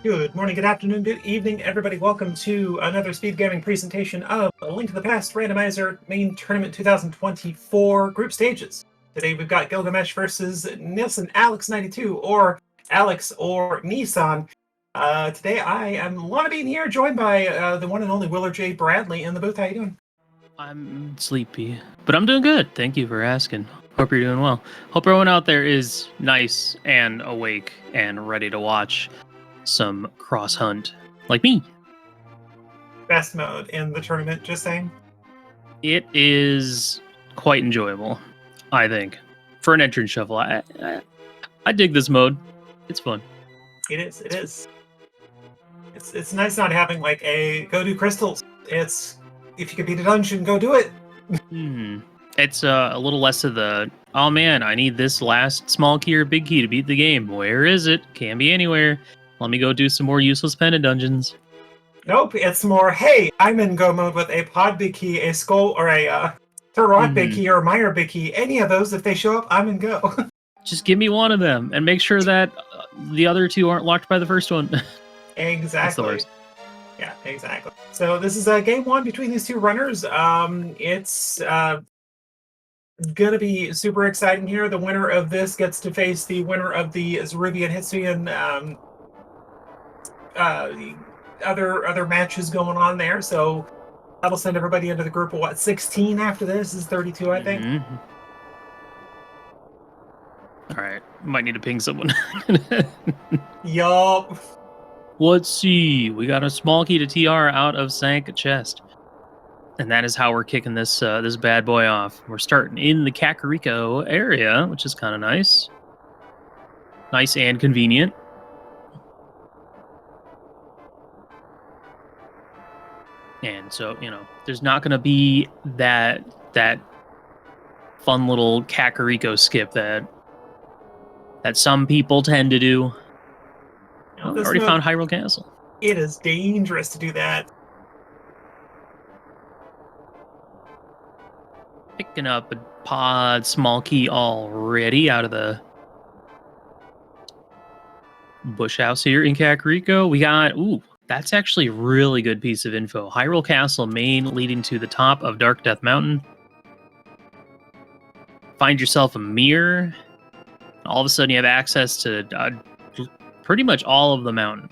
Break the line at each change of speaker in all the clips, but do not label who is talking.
Good morning, good afternoon, good evening, everybody. Welcome to another Speed Gaming presentation of A Link to the Past Randomizer Main Tournament 2024 Group Stages. Today we've got Gylgamesh versus NilssonAlex92, or Alex or Nissan. Today I am wannabe here, joined by the one and only Willer J. Bradley in the booth. How you doing?
I'm sleepy, but I'm doing good. Thank you for asking. Hope you're doing well. Hope everyone out there is nice and awake and ready to watch some cross hunt like me.
Best mode in the tournament, just saying.
It is quite enjoyable, I think. For an entrance shuffle, I dig this mode. It's fun.
It is. It is. It's nice not having like a go do crystals. It's if you can beat a dungeon, go do it.
It's a little less of the, oh man, I need this last small key or big key to beat the game. Where is it? Can't be anywhere. Let me go do some more useless pendant dungeons.
Nope, it's more, hey, I'm in go mode with a pod big key, a skull, or a Turok big key, or a Meyer big key. Any of those, if they show up, I'm in go.
Just give me one of them and make sure that the other two aren't locked by the first one.
Exactly.
That's the worst.
Yeah, exactly. So this is game one between these two runners. It's gonna be super exciting here. The winner of this gets to face the winner of the Zeruvian Hitsuian other matches going on there. So that'll send everybody into the group of what, 16 after this? Is 32, I think.
All right, might need to ping someone.
Yup.
Let's see. We got a small key to TR out of Sank chest. And that is how we're kicking this this bad boy off. We're starting in the Kakariko area, which is kind of nice. Nice and convenient. And so, you know, there's not going to be that fun little Kakariko skip that some people tend to do. Oh, we already found Hyrule Castle.
It is dangerous to do that.
Picking up a pod small key already out of the bush house here in Kakariko. We got, that's actually a really good piece of info. Hyrule Castle main leading to the top of Dark Death Mountain. Find yourself a mirror. All of a sudden you have access to pretty much all of the mountain.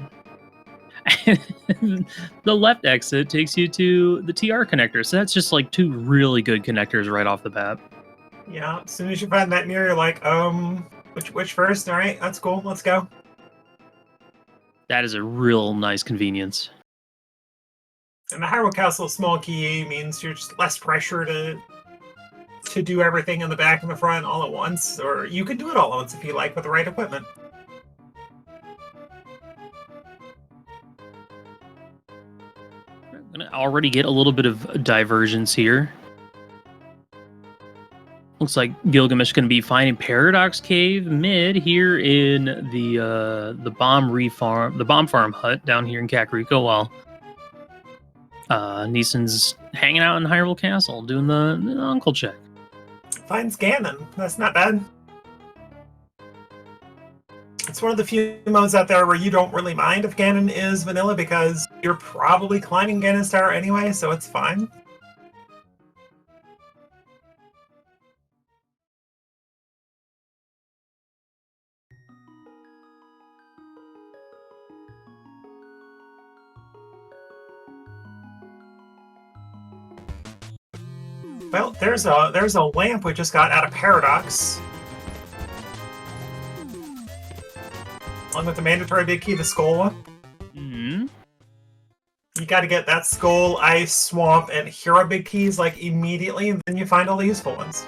The left exit takes you to the TR connector. So that's just like two really good connectors right off the bat.
Yeah, as soon as you find that mirror, you're like, which first? All right, that's cool. Let's go.
That is a real nice convenience.
And the Hyrule Castle small key means you're just less pressure to do everything in the back and the front all at once. Or you could do it all at once if you like with the right equipment.
I'm gonna already get a little bit of divergence here. Looks like Gylgamesh going to be finding Paradox Cave mid here in the bomb farm hut down here in Kakariko, while Neeson's hanging out in Hyrule Castle doing the uncle check.
Finds Ganon. That's not bad. It's one of the few modes out there where you don't really mind if Ganon is vanilla because you're probably climbing Ganon's Tower anyway, so it's fine. Well, there's a lamp we just got out of Paradox. Along with the mandatory big key, the skull. You gotta get that skull, ice, swamp, and hero big keys like immediately, and then you find all the useful ones.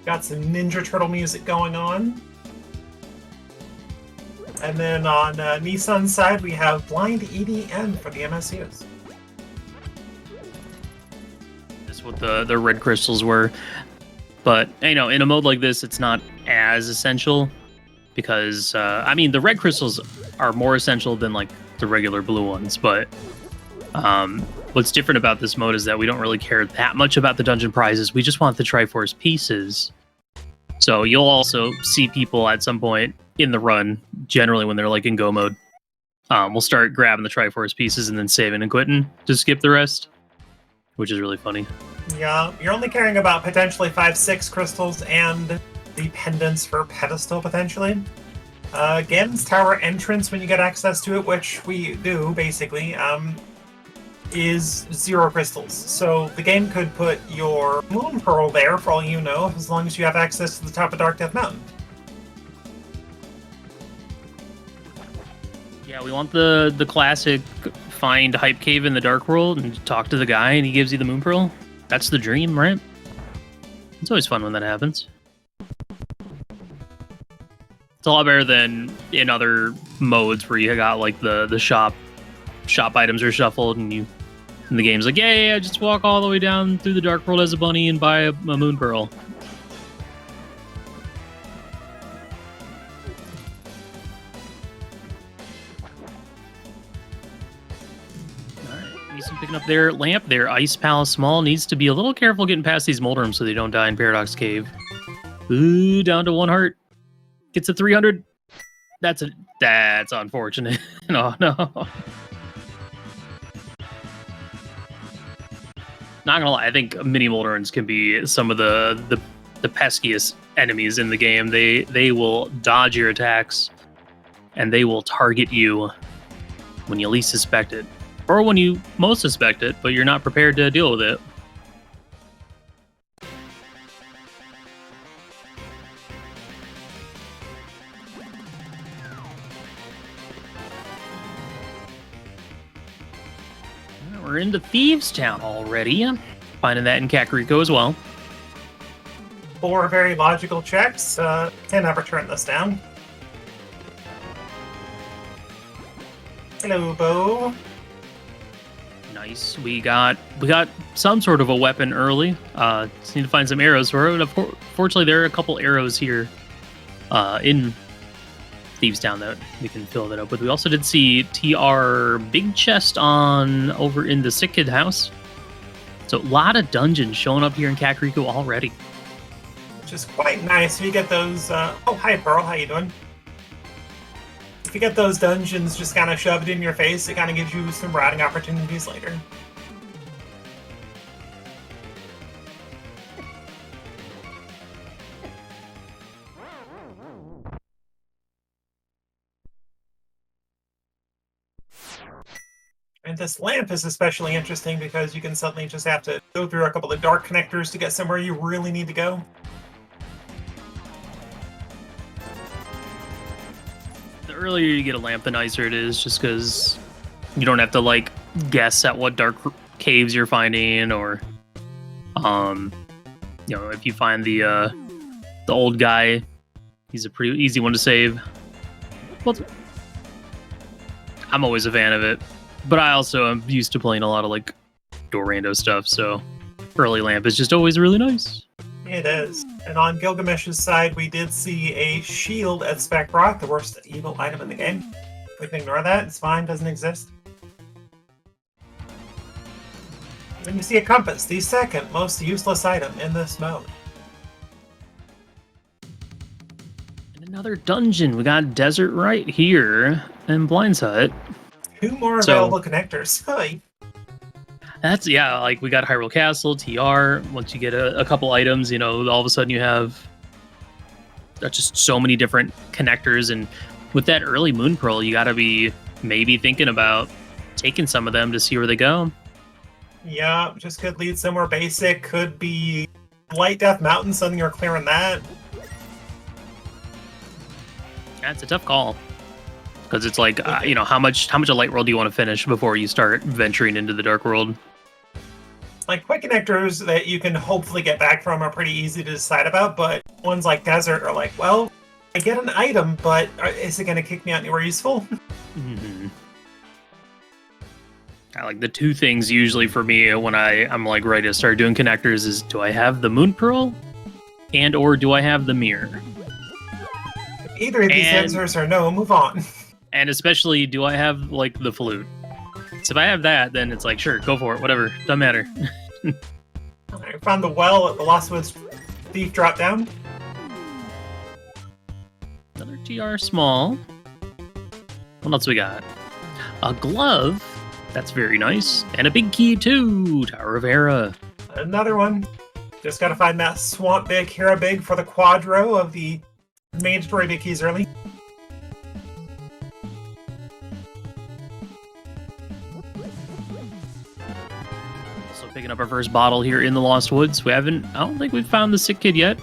Got some Ninja Turtle music going on. And then on Nissan's side, we have Blind EDM for the MSUs.
That's what the red crystals were. But, you know, in a mode like this, it's not as essential because, I mean, the red crystals are more essential than like the regular blue ones. But what's different about this mode is that we don't really care that much about the dungeon prizes. We just want the Triforce pieces. So you'll also see people at some point in the run, generally when they're like in go mode, we'll start grabbing the Triforce pieces and then saving and quitting to skip the rest, which is really funny.
Yeah, you're only caring about potentially 5-6 crystals and the pendants for pedestal, potentially. Ganon's Tower entrance, when you get access to it, which we do, basically, is 0 crystals. So the game could put your Moon Pearl there, for all you know, as long as you have access to the top of Dark Death Mountain.
Yeah, we want the classic find Hype Cave in the Dark World and talk to the guy and he gives you the Moon Pearl. That's the dream, right? It's always fun when that happens. It's a lot better than in other modes where you got like the shop items are shuffled and the game's like, yeah, just walk all the way down through the Dark World as a bunny and buy a Moon Pearl. Picking up their lamp, their Ice Palace Small needs to be a little careful getting past these Moldrums so they don't die in Paradox Cave. Ooh, down to 1 heart. Gets a 300. That's unfortunate. No. Not gonna lie, I think mini Moldrums can be some of the peskiest enemies in the game. They will dodge your attacks and they will target you when you least suspect it. Or when you most suspect it, but you're not prepared to deal with it. We're into Thieves Town already. Finding that in Kakariko as well.
4 very logical checks. Can never turn this down. Hello, Bo.
Nice. We got some sort of a weapon early. Just need to find some arrows for it. Fortunately, there are a couple arrows here in Thieves Town that we can fill that up with. We also did see TR big chest over in the Sick Kid house. So a lot of dungeons showing up here in Kakariko already.
Which is quite nice. You get those... Oh, hi, Pearl. How you doing? If you get those dungeons just kind of shoved in your face, it kind of gives you some routing opportunities later. And this lamp is especially interesting because you can suddenly just have to go through a couple of dark connectors to get somewhere you really need to go.
The earlier you get a lamp, the nicer it is, just because you don't have to like guess at what dark caves you're finding, or if you find the old guy, he's a pretty easy one to save. Well, I'm always a fan of it, but I also am used to playing a lot of like door rando stuff, so early lamp is just always really nice.
It is. And on Gylgamesh's side, we did see a shield at Spec Rock, the worst evil item in the game. We can ignore that, it's fine, doesn't exist. Then you see a compass, the second most useless item in this mode.
And another dungeon. We got Desert right here and Blind's Hut.
2 more available connectors. Hi.
That's, yeah, like we got Hyrule Castle, TR. Once you get a couple items, all of a sudden you have just so many different connectors. And with that early Moon Pearl, you got to be maybe thinking about taking some of them to see where they go.
Yeah, just could lead somewhere basic. Could be Light Death Mountain, suddenly you're clearing that.
That's a tough call. Because it's like, how much of Light World do you want to finish before you start venturing into the Dark World?
Like, quick connectors that you can hopefully get back from are pretty easy to decide about, but ones like Desert are like, well, I get an item, but is it going to kick me out anywhere useful?
Mm-hmm. Like, the 2 things usually for me when I'm like ready to start doing connectors is, do I have the Moon Pearl? Or do I have the mirror?
Either of these answers are no, move on.
And especially, do I have, like, the flute? So if I have that, then it's like, sure, go for it, whatever, doesn't matter.
I found the well at the Lost Woods Thief drop down.
Another TR small. What else we got? A glove. That's very nice. And a big key, too. Tower of Hera.
Another one. Just gotta find that Swamp Big, Hera Big for the Quadro of the mandatory big keys early.
Also picking up our first bottle here in the Lost Woods. I don't think we've found the sick kid yet.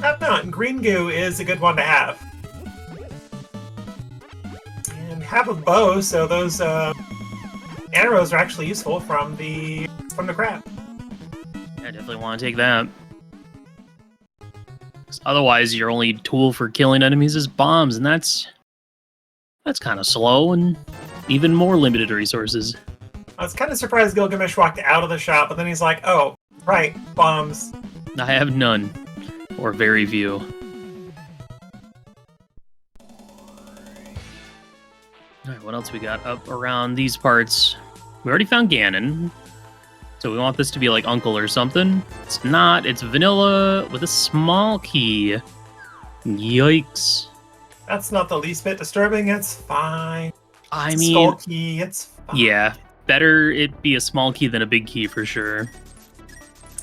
Have not. Green goo is a good one to have. And have a bow, so those arrows are actually useful from the crab.
Yeah, I definitely want to take that. 'Cause otherwise, your only tool for killing enemies is bombs, and that's kind of slow and even more limited resources.
I was kind of surprised Gylgamesh walked out of the shop, but then he's like, oh, right, bombs.
I have none, or very few. Alright, what else we got up around these parts? We already found Ganon. So we want this to be like Uncle or something. It's not. It's vanilla with a small key. Yikes.
That's not the least bit disturbing. It's fine.
I
It's
mean,
skull key. It's fine.
yeah. Better it be a small key than a big key for sure.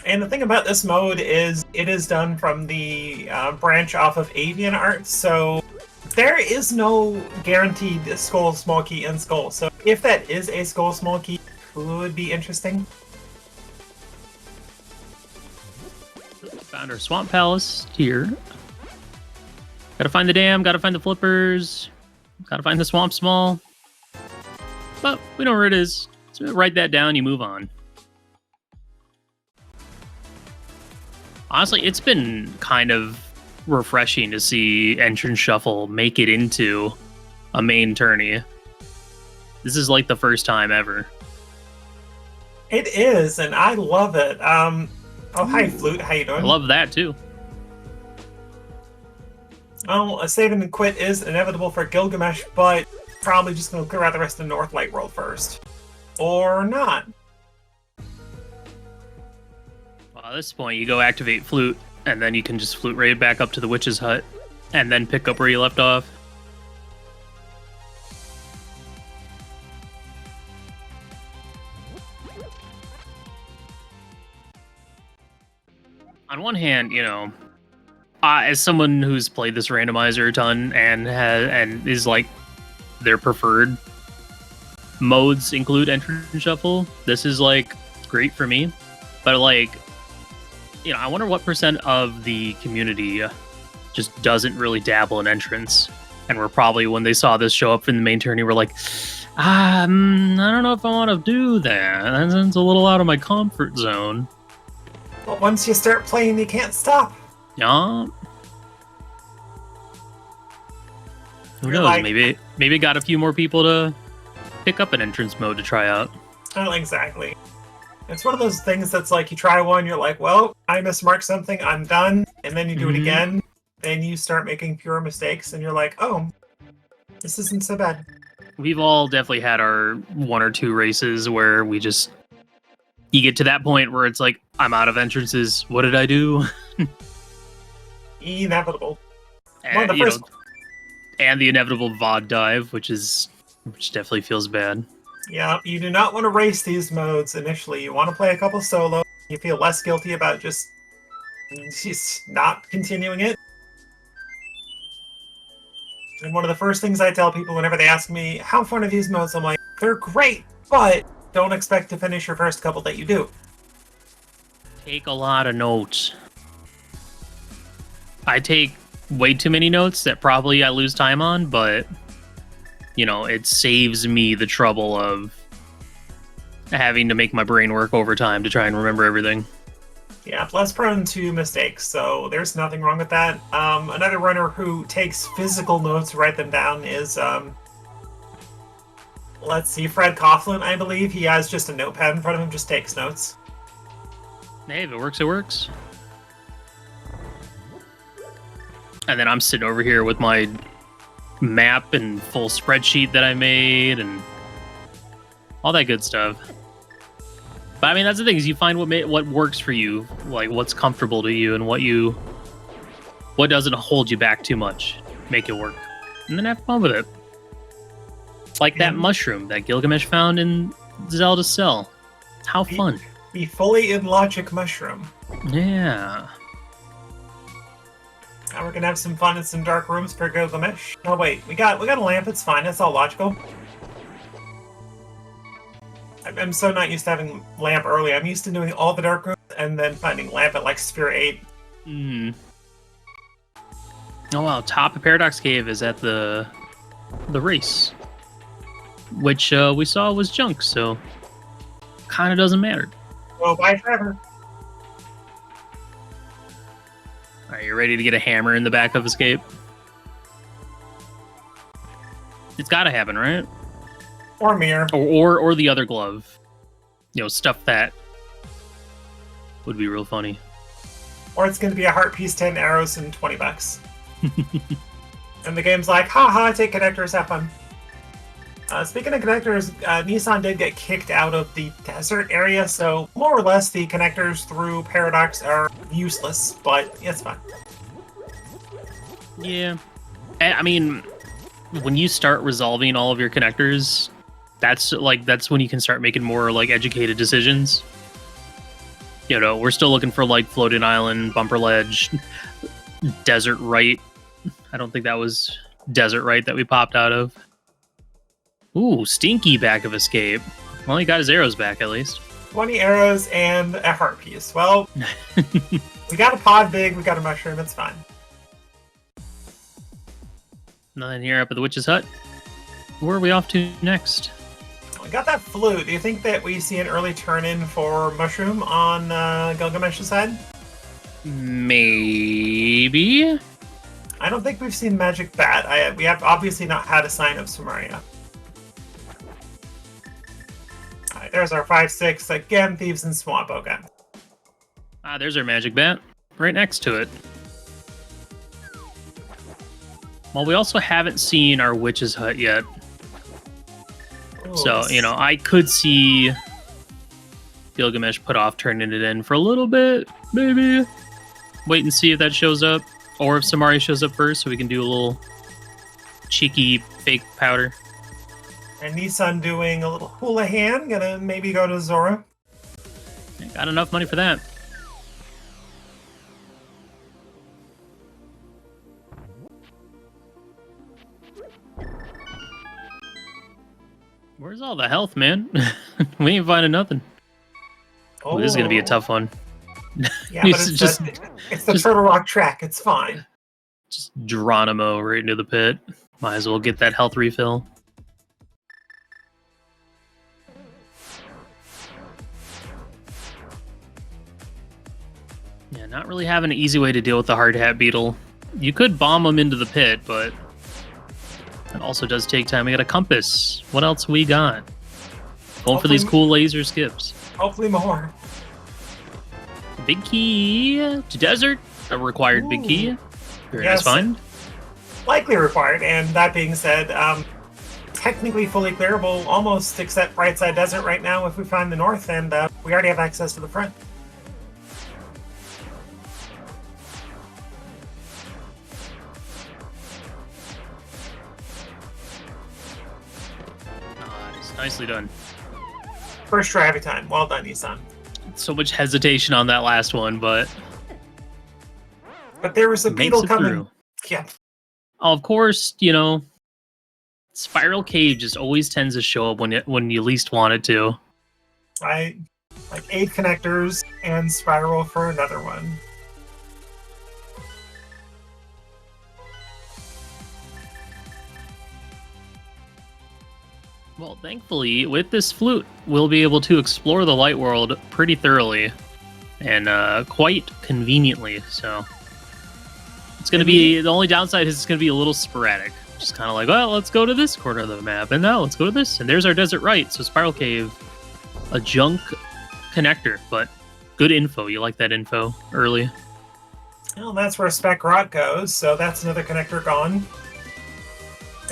And the thing about this mode is it is done from the branch off of Avian Art, so there is no guaranteed skull small key in skull. So if that is a skull small key, it could be interesting.
Found our Swamp Palace here. Gotta find the dam, gotta find the flippers, gotta find the Swamp Small. But we know where it is. So write that down, you move on. Honestly, it's been kind of refreshing to see Entrance Shuffle make it into a main tourney. This is like the first time ever.
It is, and I love it. Oh, hi, Flute. How you doing?
I love that too.
Well, a save and quit is inevitable for Gylgamesh, but probably just going to clear out the rest of North Light World first. Or not.
Well, at this point, you go activate Flute, and then you can just Flute right back up to the Witch's Hut, and then pick up where you left off. On one hand, you know, as someone who's played this randomizer a ton and is like their preferred modes include Entrance Shuffle, this is like great for me. But like, you know, I wonder what % of the community just doesn't really dabble in entrance, and we're probably, when they saw this show up in the main tourney, we're like, I don't know if I want to do that. That's a little out of my comfort zone.
But once you start playing, you can't stop.
Yeah. Who
You're
knows?
like-
Maybe got a few more people to pick up an entrance mode to try out.
Oh, exactly. It's one of those things that's like, you try one, you're like, well, I mismarked something, I'm done. And then you do it again, and you start making fewer mistakes, and you're like, oh, this isn't so bad.
We've all definitely had our one or two races where you get to that point where it's like, I'm out of entrances. What did I do?
Inevitable.
And,
the first-
and the inevitable VOD dive, which definitely feels bad.
Yeah, you do not want to race these modes initially. You want to play a couple solo. You feel less guilty about just not continuing it. And one of the first things I tell people whenever they ask me, how fun are these modes? I'm like, they're great, but don't expect to finish your first couple that you do.
Take a lot of notes. I take way too many notes that probably I lose time on, but you know, it saves me the trouble of having to make my brain work overtime to try and remember everything.
Yeah, less prone to mistakes, so there's nothing wrong with that. Another runner who takes physical notes, write them down, is, let's see, Fred Coughlin, I believe. He has just a notepad in front of him, just takes notes.
Hey, if it works, it works. And then I'm sitting over here with my map and full spreadsheet that I made and all that good stuff. But I mean, that's the thing, is you find what works for you, like what's comfortable to you and what doesn't hold you back too much. Make it work. And then have fun with it. Like that mushroom that Gylgamesh found in Zelda's cell. How fun.
The fully in logic mushroom.
Yeah.
Now we're gonna have some fun in some dark rooms for Gylgamesh. Oh wait, we got a lamp, it's fine, that's all logical. I'm so not used to having lamp early. I'm used to doing all the dark rooms and then finding lamp at like Sphere 8.
Oh wow, top of Paradox Cave is at the race, which we saw was junk, so kind of doesn't matter.
Well, bye forever.
Are you ready to get a hammer in the back of Escape? It's got to happen, right?
Or mirror.
Or the other glove. You know, stuff that would be real funny.
Or it's going to be a heart piece, 10 arrows, and $20. And the game's like, haha, take connectors, have fun. Speaking of connectors, Nissan did get kicked out of the desert area, so more or less the connectors through Paradox are useless, but it's fun.
Yeah. I mean, when you start resolving all of your connectors, that's when you can start making more like educated decisions. You know, we're still looking for like floating island, bumper ledge, desert right. I don't think that was desert right that we popped out of. Ooh, stinky back of Escape. Well, he got his arrows back at least.
20 arrows and a heart piece. Well, we got a pod big, we got a mushroom, it's fine.
Nothing here up at the witch's hut. Where are we off to next?
We got that flute. Do you think that we see an early turn-in for mushroom on Gilgamesh's side?
Maybe.
I don't think we've seen magic bat. We have obviously not had a sign of Sumeria. Alright, there's our 5-6. Again, Thieves and Swamp. Okay.
Ah, there's our magic bat. Right next to it. Well, we also haven't seen our witch's hut yet.
Ooh,
So, you know, I could see Gilgamesh put off turning it in for a little bit, maybe. Wait and see if that shows up. Or if Samari shows up first, so we can do a little cheeky fake powder.
And Nissan doing a little hula hand. Gonna maybe go to Zora.
Got enough money for that. Where's all the health, man? We ain't finding nothing.
Oh,
Ooh, this is gonna be a tough one.
Yeah, but it's the Turtle Rock track. It's fine.
Just Geronimo right into the pit. Might as well get that health refill. Yeah, not really having an easy way to deal with the hard hat beetle. You could bomb him into the pit, but it also does take time. We got a compass. What else we got? Going for these cool laser skips.
Hopefully more.
Big key to desert. A required big key. Very nice find.
Likely required, and that being said, technically fully clearable, almost except Brightside Desert right now if we find the north, and we already have access to the front.
Nice. Nicely done.
First try every time. Well done, Nissan.
So much hesitation on that last one, but
there was a beetle coming.
Through.
Yeah.
Of course, you know, Spiral Cave just always tends to show up when you least want it to.
Right. Like 8 connectors and Spiral for another one.
Well, thankfully, with this flute, we'll be able to explore the light world pretty thoroughly and quite conveniently. So it's going to be, the only downside is it's going to be a little sporadic. Just kind of like, well, let's go to this corner of the map, and now let's go to this. And there's our desert right. So Spiral Cave, a junk connector, but good info. You like that info early.
Well, that's where Spec Rock goes, so that's another connector gone.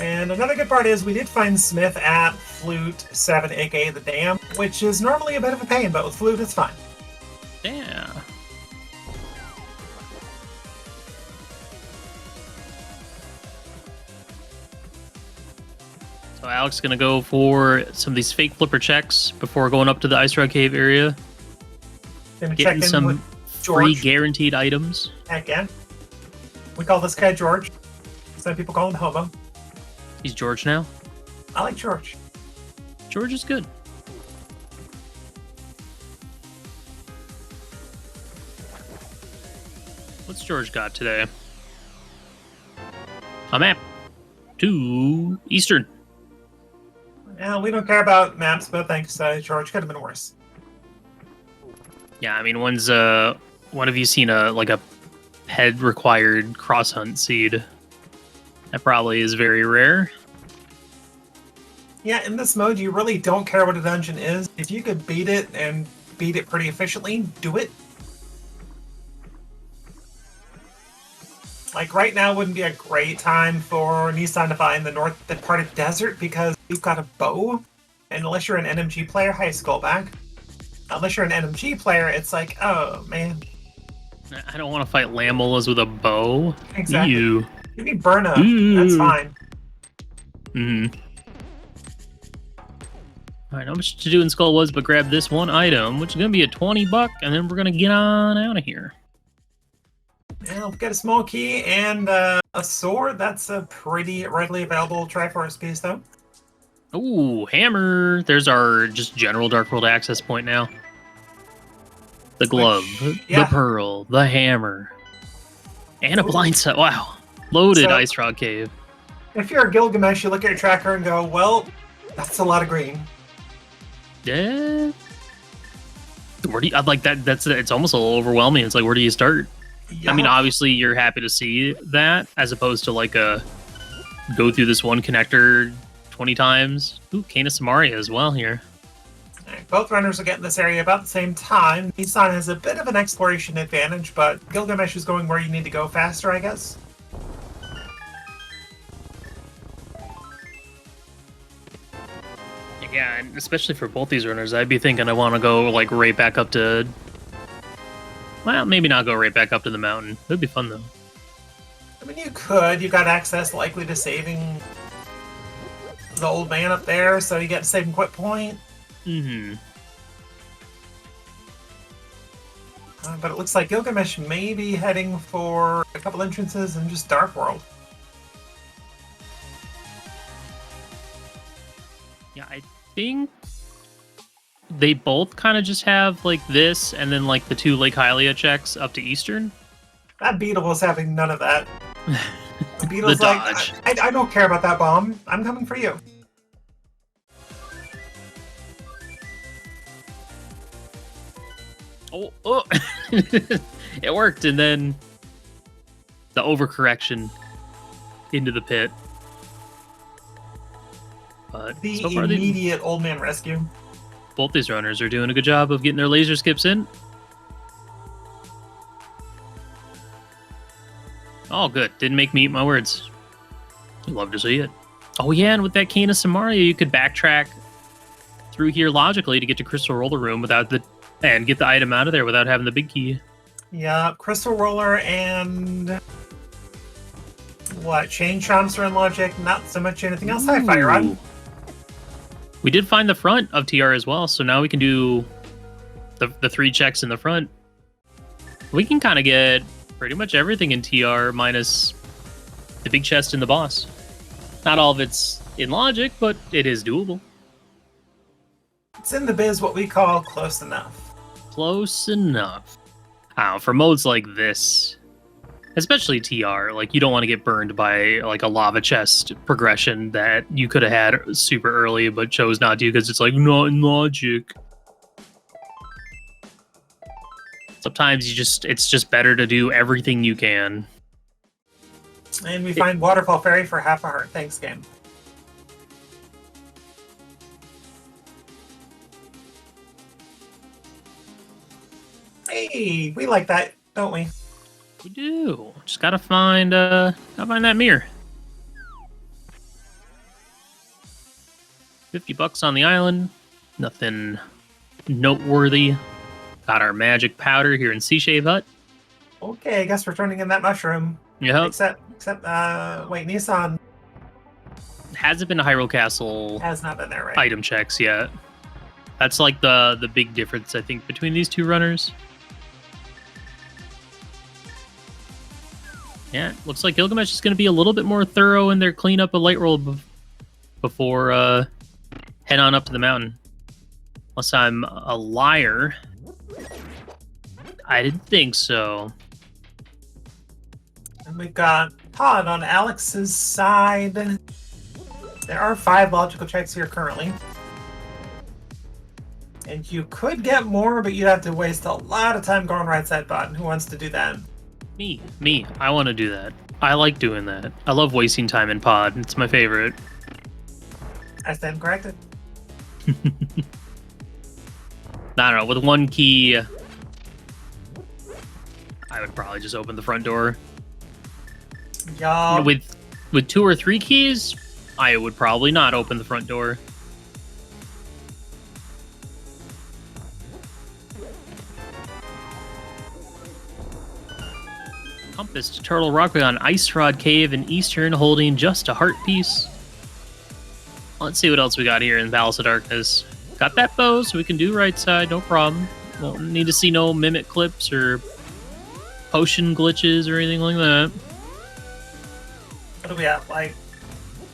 And another good part is we did find Smith at Flute 7, aka the Dam, which is normally a bit of a pain, but with Flute it's fine.
Yeah. So Alex is going to go for some of these fake flipper checks before going up to the Ice Rod Cave area.
Gonna check
Getting
in
some
with
free
George.
guaranteed items.
Heck yeah. We call this guy George. Some people call him Homo.
He's George now.
I like George.
George is good. What's George got today? A map to Eastern.
Yeah, we don't care about maps, but thanks, George. Could have been worse.
Yeah, I mean, one of you seen a head required cross hunt seed? That probably is very rare.
Yeah, in this mode, you really don't care what a dungeon is. If you could beat it and beat it pretty efficiently, do it. Like right now wouldn't be a great time for Nissan to find the part of desert because we've got a bow. And unless you're an NMG player, hi Skullback. Unless you're an NMG player, it's like, oh man.
I don't want to fight Lamolas with a bow.
Exactly.
Ew.
You can burn up.
Ooh.
That's fine.
Alright, not much to do in Skull Woods, but grab this one item, which is going to be a $20, and then we're going to get on out of here.
Yeah, we've got a small key and a sword. That's a pretty readily available Triforce piece, though.
Ooh, hammer. There's our just general Dark World access point now. The glove,
yeah.
the pearl, the hammer, and a blind set. Wow. Loaded Ice Rod Cave.
If you're a Gylgamesh, you look at your tracker and go, well, that's a lot of green.
Yeah. Where do you, like that? It's almost a little overwhelming. It's like, where do you start?
Yeah.
I mean, obviously, you're happy to see that as opposed to like a go through this one connector 20 times. Ooh, Canis Samaria as well here.
Right, both runners will get in this area about the same time. Nissan has a bit of an exploration advantage, but Gylgamesh is going where you need to go faster, I guess.
Yeah, and especially for both these runners, I'd be thinking I want to go like right back up to. Well, maybe not go right back up to the mountain. That'd be fun though.
I mean, you could. You got access likely to saving the old man up there, so you get a save and quit point.
Mm-hmm.
But it looks like Gylgamesh may be heading for a couple entrances in just Dark World.
Yeah, I think they both kind of just have like this and then like the two Lake Hylia checks up to Eastern.
That Beetle's having none of that. The Beetle's
The
like,
dodge.
I don't care about that bomb. I'm coming for you.
Oh. It worked, and then the overcorrection into the pit. But
The
so far,
immediate old man rescue.
both these runners are doing a good job of getting their laser skips in. Oh, good. Didn't make me eat my words. Love to see it. Oh, yeah, and with that Canis Samaria, you could backtrack through here logically to get to Crystal Roller Room and get the item out of there without having the big key.
Yeah, Crystal Roller and Chain Chomps are in logic, not so much anything else. Hi, Fire Rod.
We did find the front of TR as well, so now we can do the 3 checks in the front. We can kind of get pretty much everything in TR minus the big chest and the boss. Not all of it's in logic, but it is doable.
It's in the biz what we call close enough.
Close enough. For modes like this, especially TR, like you don't want to get burned by like a lava chest progression that you could have had super early but chose not to because it's like not in logic. Sometimes it's just better to do everything you can.
And we find Waterfall Fairy for half a heart. Thanks, game. Hey, we like that, don't we?
We do. Just gotta find that mirror. $50 on the island. Nothing noteworthy. Got our magic powder here in C-Shave Hut.
Okay, I guess we're turning in that mushroom.
Yep.
Except, wait, Nissan
Hasn't been to Hyrule Castle
has not been there, right?
item checks yet. That's like the big difference, I think, between these two runners. Yeah, looks like Gylgamesh is going to be a little bit more thorough in their cleanup of Light Roll before head on up to the mountain. Unless I'm a liar. I didn't think so.
And we've got Todd on Alex's side. There are 5 logical checks here currently. And you could get more, but you'd have to waste a lot of time going right side button. Who wants to do that?
Me. I want to do that. I like doing that. I love wasting time in pod. It's my favorite.
I stand corrected.
I don't know. With 1 key, I would probably just open the front door.
Yeah.
With 2 or 3 keys, I would probably not open the front door. Compass to Turtle Rockway on Ice Rod Cave in Eastern, holding just a heart piece. Let's see what else we got here in Palace of Darkness. Got that bow, so we can do right side, no problem. Won't need to see no mimic clips or potion glitches or anything like that.
What do we have? Like,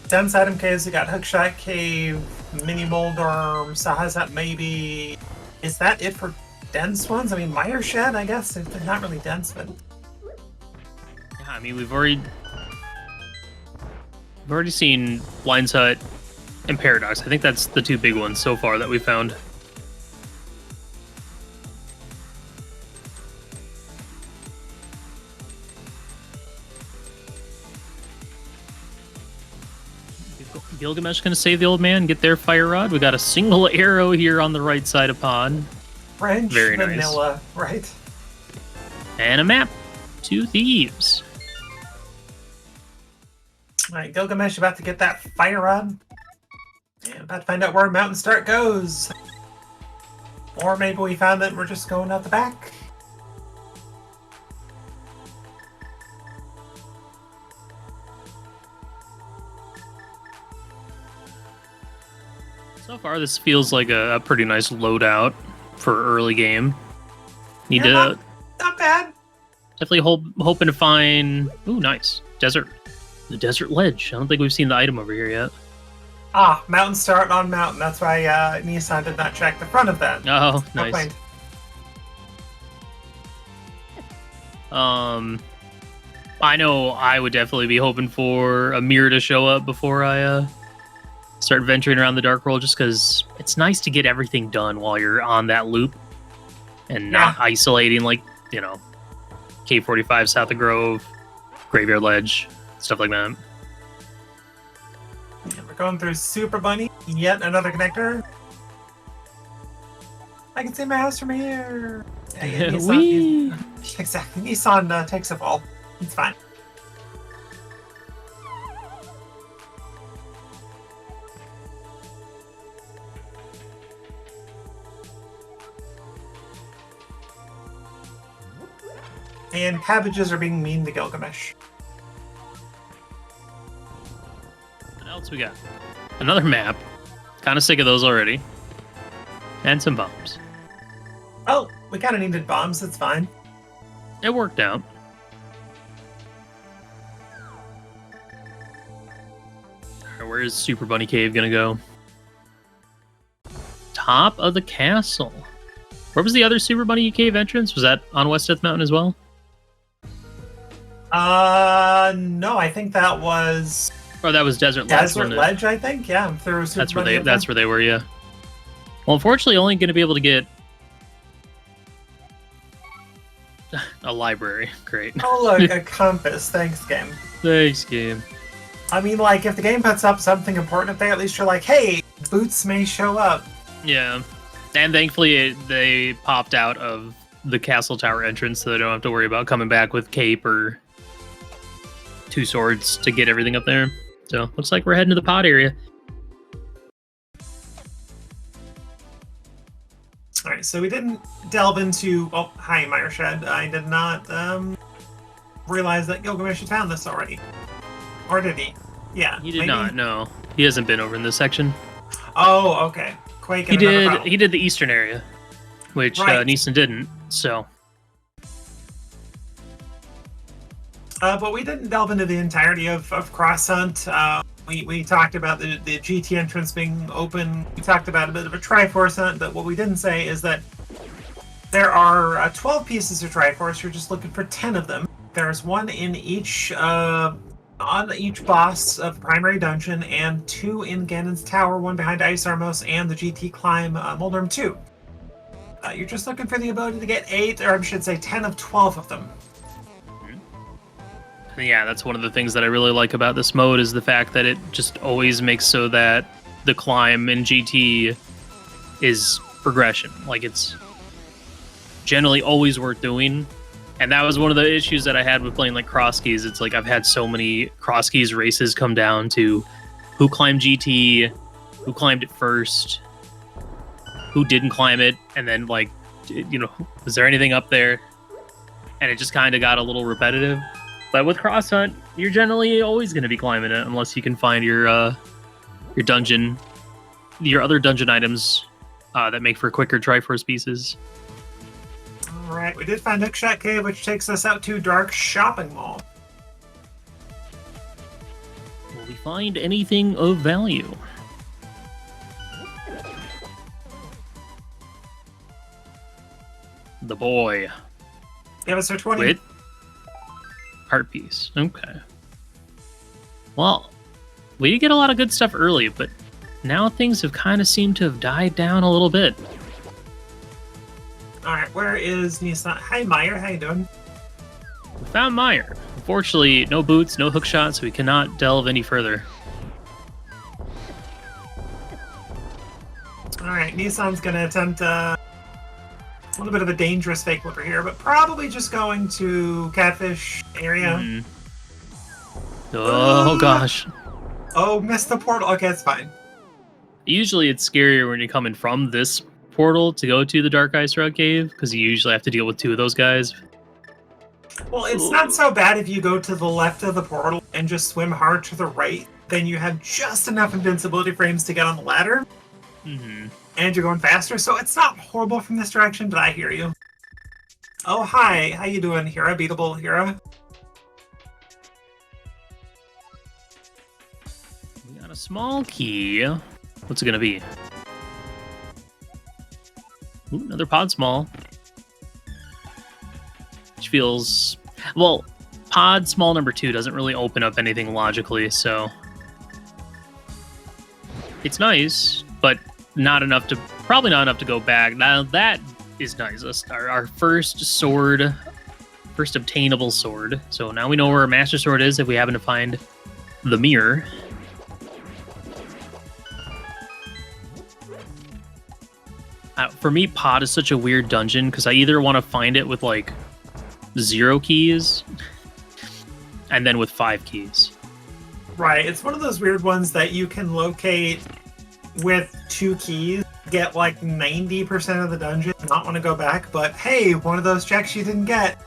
dense item caves, we got Hookshot Cave, Mini Moldorm, Sahazat maybe. Is that it for dense ones? I mean, Mire Shed, I guess. They're not really dense, but...
Yeah, I mean, we've already seen Lion's Hut and Paradox. I think that's the 2 big ones so far that we found. Gylgamesh gonna save the old man, get their fire rod. We got a single arrow here on the right side of pod.
French
Very nice.
vanilla, right?
And a map. 2 thieves.
Alright, Gilgamesh about to get that fire rod. And about to find out where Mountain Start goes. Or maybe we found that we're just going out the back.
So far, this feels like a pretty nice loadout for early game. Need
Yeah,
to
not bad.
definitely hoping to find. Ooh, nice desert. The desert ledge. I don't think we've seen the item over here yet.
Ah, Mountain Start on Mountain. That's why Nissan did not check the front of that.
Oh,
No
nice.
point.
I know I would definitely be hoping for a mirror to show up before I start venturing around the Dark World, just because it's nice to get everything done while you're on that loop and not isolating, like, you know, K45 South of Grove, Graveyard Ledge, stuff like that.
Yeah, we're going through Super Bunny. Yet another connector. I can see my house from here. Yeah,
Whee!
Exactly. Nissan takes a fall. It's fine. And cabbages are being mean to Gilgamesh.
What else we got? Another map. Kind of sick of those already. And some bombs.
Oh, we kind of needed bombs. It's fine.
It worked out. Alright, where is Super Bunny Cave gonna go? Top of the castle. Where was the other Super Bunny Cave entrance? Was that on West Death Mountain as well?
No, I think that was
Or that was Desert Ledge.
Desert Ledge, I think. Yeah, I'm through Super Bunny.
That's where they were, yeah. Well, unfortunately, only going to be able to get a library. Great.
Oh, look, a compass. Thanks, game.
Thanks, game.
I mean, like, if the game puts up something important up there, at least you're like, hey, boots may show up.
Yeah. And thankfully, they popped out of the castle tower entrance, so they don't have to worry about coming back with cape or 2 swords to get everything up there. So, looks like we're heading to the pod area.
All right, so we didn't delve into... Oh, hi, Myershed. I did not realize that Gylgamesh had found this already. Or did he? Yeah.
He did not, no. He hasn't been over in this section.
Oh, okay. Quake
he did the eastern area, which
right.
Nilsson didn't, so...
But we didn't delve into the entirety of Cross Hunt. We talked about the GT entrance being open. We talked about a bit of a Triforce hunt, but what we didn't say is that there are 12 pieces of Triforce. You're just looking for 10 of them. There's one in each on each boss of primary dungeon, and 2 in Ganon's Tower, 1 behind Ice Armos, and the GT climb Moldorm 2. You're just looking for the ability to get 8, or I should say 10 of 12 of them.
Yeah, that's one of the things that I really like about this mode is the fact that it just always makes so that the climb in GT is progression. Like, it's generally always worth doing. And that was one of the issues that I had with playing like cross keys. It's like I've had so many cross keys races come down to who climbed GT, who climbed it first, who didn't climb it, and then like, you know, was there anything up there? And it just kind of got a little repetitive. But with Cross Hunt, you're generally always going to be climbing it unless you can find your dungeon, your other dungeon items that make for quicker Triforce pieces.
All right, we did find Hookshot Cave, which takes us out to Dark Shopping Mall.
Will we find anything of value? The boy.
Give us our 20.
Wait. Heart piece. Okay. Well, we did get a lot of good stuff early, but now things have kind of seemed to have died down a little bit.
All right, where is Nissan? Hi, Meyer. How you doing?
We found Meyer. Unfortunately, no boots, no hook shots, so we cannot delve any further.
All right, Nissan's going to attempt a little bit of a dangerous fake flipper here, but probably just going to Catfish area.
Oh, gosh.
Oh, missed the portal. Okay, it's fine.
Usually it's scarier when you're coming from this portal to go to the Dark Ice Rock Cave, because you usually have to deal with 2 of those guys.
Well, it's not so bad if you go to the left of the portal and just swim hard to the right. Then you have just enough invincibility frames to get on the ladder. And you're going faster, so it's not horrible from this direction, but I hear you. Oh, hi. How you doing, Hira? Beatable Hira?
We got a small key. What's it going to be? Ooh, another pod small. Which feels... Well, pod small number 2 doesn't really open up anything logically, so... It's nice, but not enough to... Probably not enough to go back. Now, that is nice. That's our first sword. First obtainable sword. So now we know where our Master Sword is if we happen to find the mirror. For me, pod is such a weird dungeon because I either want to find it with like 0 keys and then with 5 keys.
Right, it's one of those weird ones that you can locate with 2 keys, get like 90% of the dungeon, not want to go back, but hey, one of those checks you didn't get.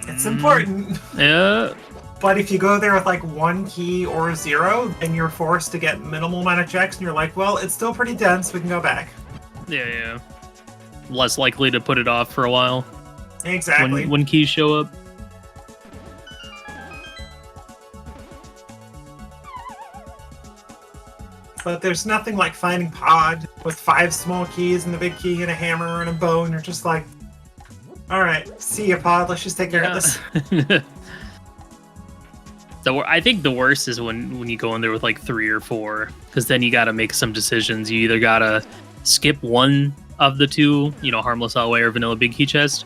It's important.
Yeah.
But if you go there with like 1 key or 0, then you're forced to get minimal amount of checks, and you're like, well, it's still pretty dense, we can go back.
Yeah. Less likely to put it off for a while.
Exactly.
When keys show up.
But there's nothing like finding pod with 5 small keys and a big key and a hammer and a bow, and you're just like, all right, see ya, pod. Let's just take care of this.
I think the worst is when you go in there with like 3 or 4, because then you got to make some decisions. You either got to skip one of the 2, Harmless Alway or Vanilla Big Key Chest,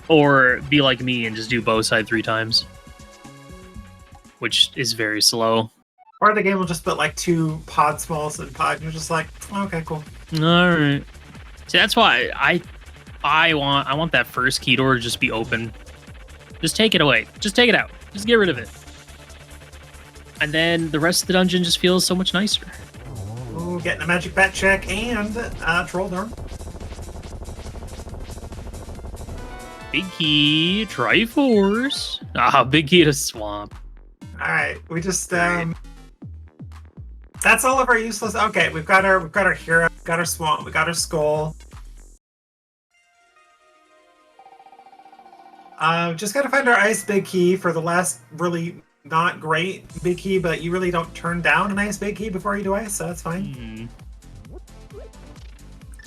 or be like me and just do bow side 3 times, which is very slow.
Or the game will just put like 2 pod smalls and pod, and you're just like, okay, cool.
All right. See, that's why I want that first key door to just be open. Just take it away. Just take it out. Just get rid of it. And then the rest of the dungeon just feels so much nicer.
Ooh, getting a magic bat check and troll dorm.
Big key, Triforce. Ah, big key to swamp.
Alright, we just that's all of our useless. Okay, we've got our hero, we've got our swamp, we got our skull. Just gotta find our ice big key for the last really not great big key, but you really don't turn down an ice big key before you do ice, so that's fine.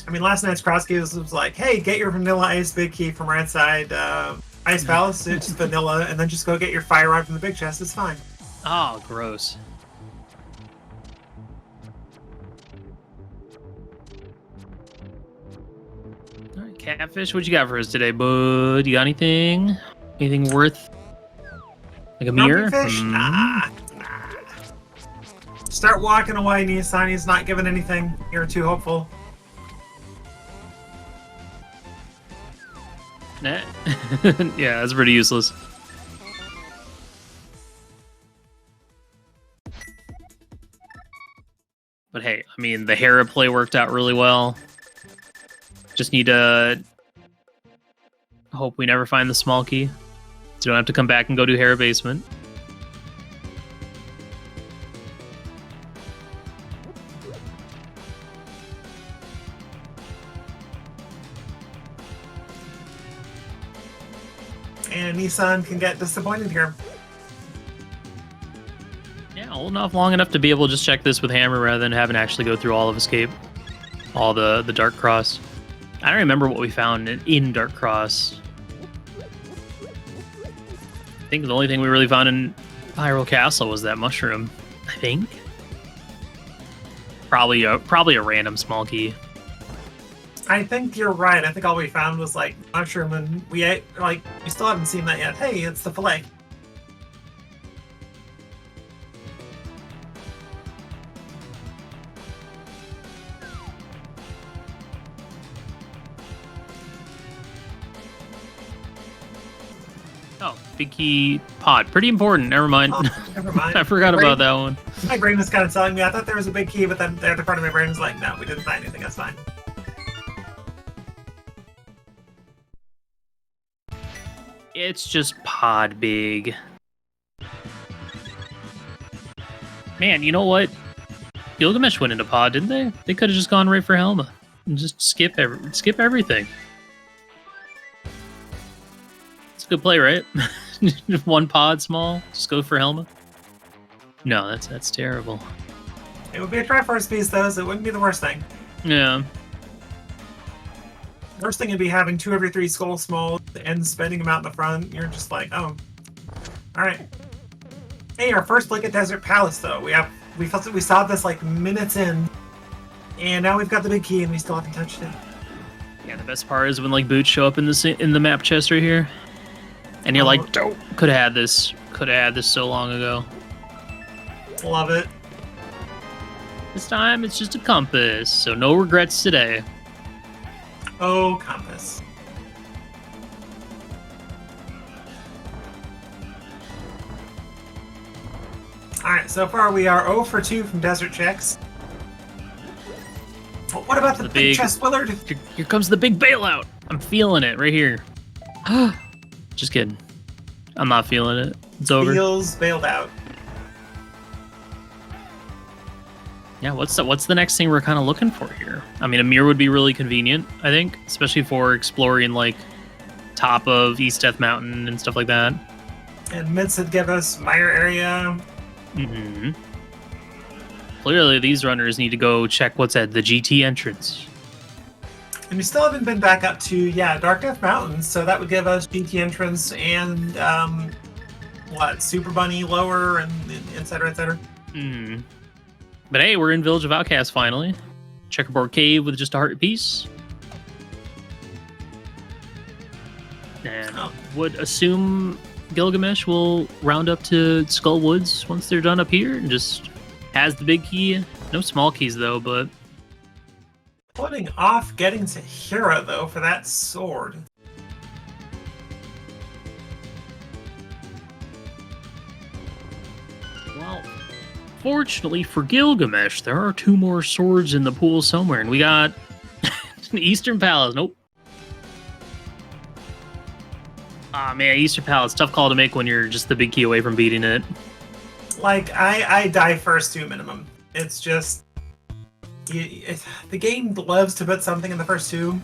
I mean, last night's cross keys was like, hey, get your vanilla ice big key from right side Ice Palace, it's just vanilla, and then just go get your fire rod from the big chest, it's fine.
Oh, gross. All right, Catfish, what you got for us today, bud? You got anything? Anything worth? Like a mirror?
Fish? Nah. Start walking away, Nissan. He's not giving anything. You're too hopeful.
Nah. Yeah, that's pretty useless. But hey, I mean, the Hera play worked out really well. Just need to hope we never find the small key. So you don't have to come back and go to Hera basement.
And Nissan can get disappointed here.
Yeah, holding off long enough to be able to just check this with Hammer rather than having to actually go through all of Escape. All the Dark Cross. I don't remember what we found in Dark Cross. I think the only thing we really found in Hyrule Castle was that mushroom, I think. Probably a random small key.
I think you're right. I think all we found was like mushroom, and we ate, like, we still haven't seen that yet. Hey, it's the fillet.
Oh, big key pod. Pretty important. Never mind.
Oh, never mind.
I forgot about that one.
My brain was kind of telling me I thought there was a big key, but then the other part of my brain was like, no, we didn't find anything. That's fine.
It's just pod big. Man, you know what? Gylgamesh went into pod, didn't they? They could have just gone right for Helma and just skip everything. It's a good play, right? One pod small, just go for Helma. No, that's terrible.
It would be a Triforce piece, though, so it wouldn't be the worst thing.
Yeah.
Worst thing would be having 2 of your 3 skull smalls and spending them out in the front. You're just like, oh, all right. Hey, our first look at Desert Palace, though. We saw this like minutes in, and now we've got the big key, and we still haven't touched it.
Yeah, the best part is when like boots show up in the map chest right here, and you're like, dope. Could have had this so long ago.
Love it.
This time it's just a compass, so no regrets today.
Oh, compass. Alright, so far we are 0 for 2 from desert checks. But what about the big chest, Willard?
Here comes the big bailout. I'm feeling it right here. Just kidding. I'm not feeling it. It's over.
Feels bailed out.
Yeah, what's the next thing we're kind of looking for here? I mean, a mirror would be really convenient, I think, especially for exploring like top of East Death Mountain and stuff like that.
And Mids would give us Mire area.
Mm-hmm. Clearly, these runners need to go check what's at the GT entrance.
And we still haven't been back up to, Dark Death Mountain, so that would give us GT entrance and, Super Bunny lower and et cetera, et cetera.
Hmm. But hey, we're in Village of Outcasts finally. Checkerboard Cave with just a heart piece. And would assume Gylgamesh will round up to Skull Woods once they're done up here and just has the big key. No small keys though, but
Putting off getting to Hera though for that sword.
well, fortunately for Gylgamesh, there are 2 more swords in the pool somewhere, and we got an Eastern Palace. Nope. Ah, man, Easter Palace, tough call to make when you're just the big key away from beating it.
Like, I die first two minimum. It's just... the game loves to put something in the first two.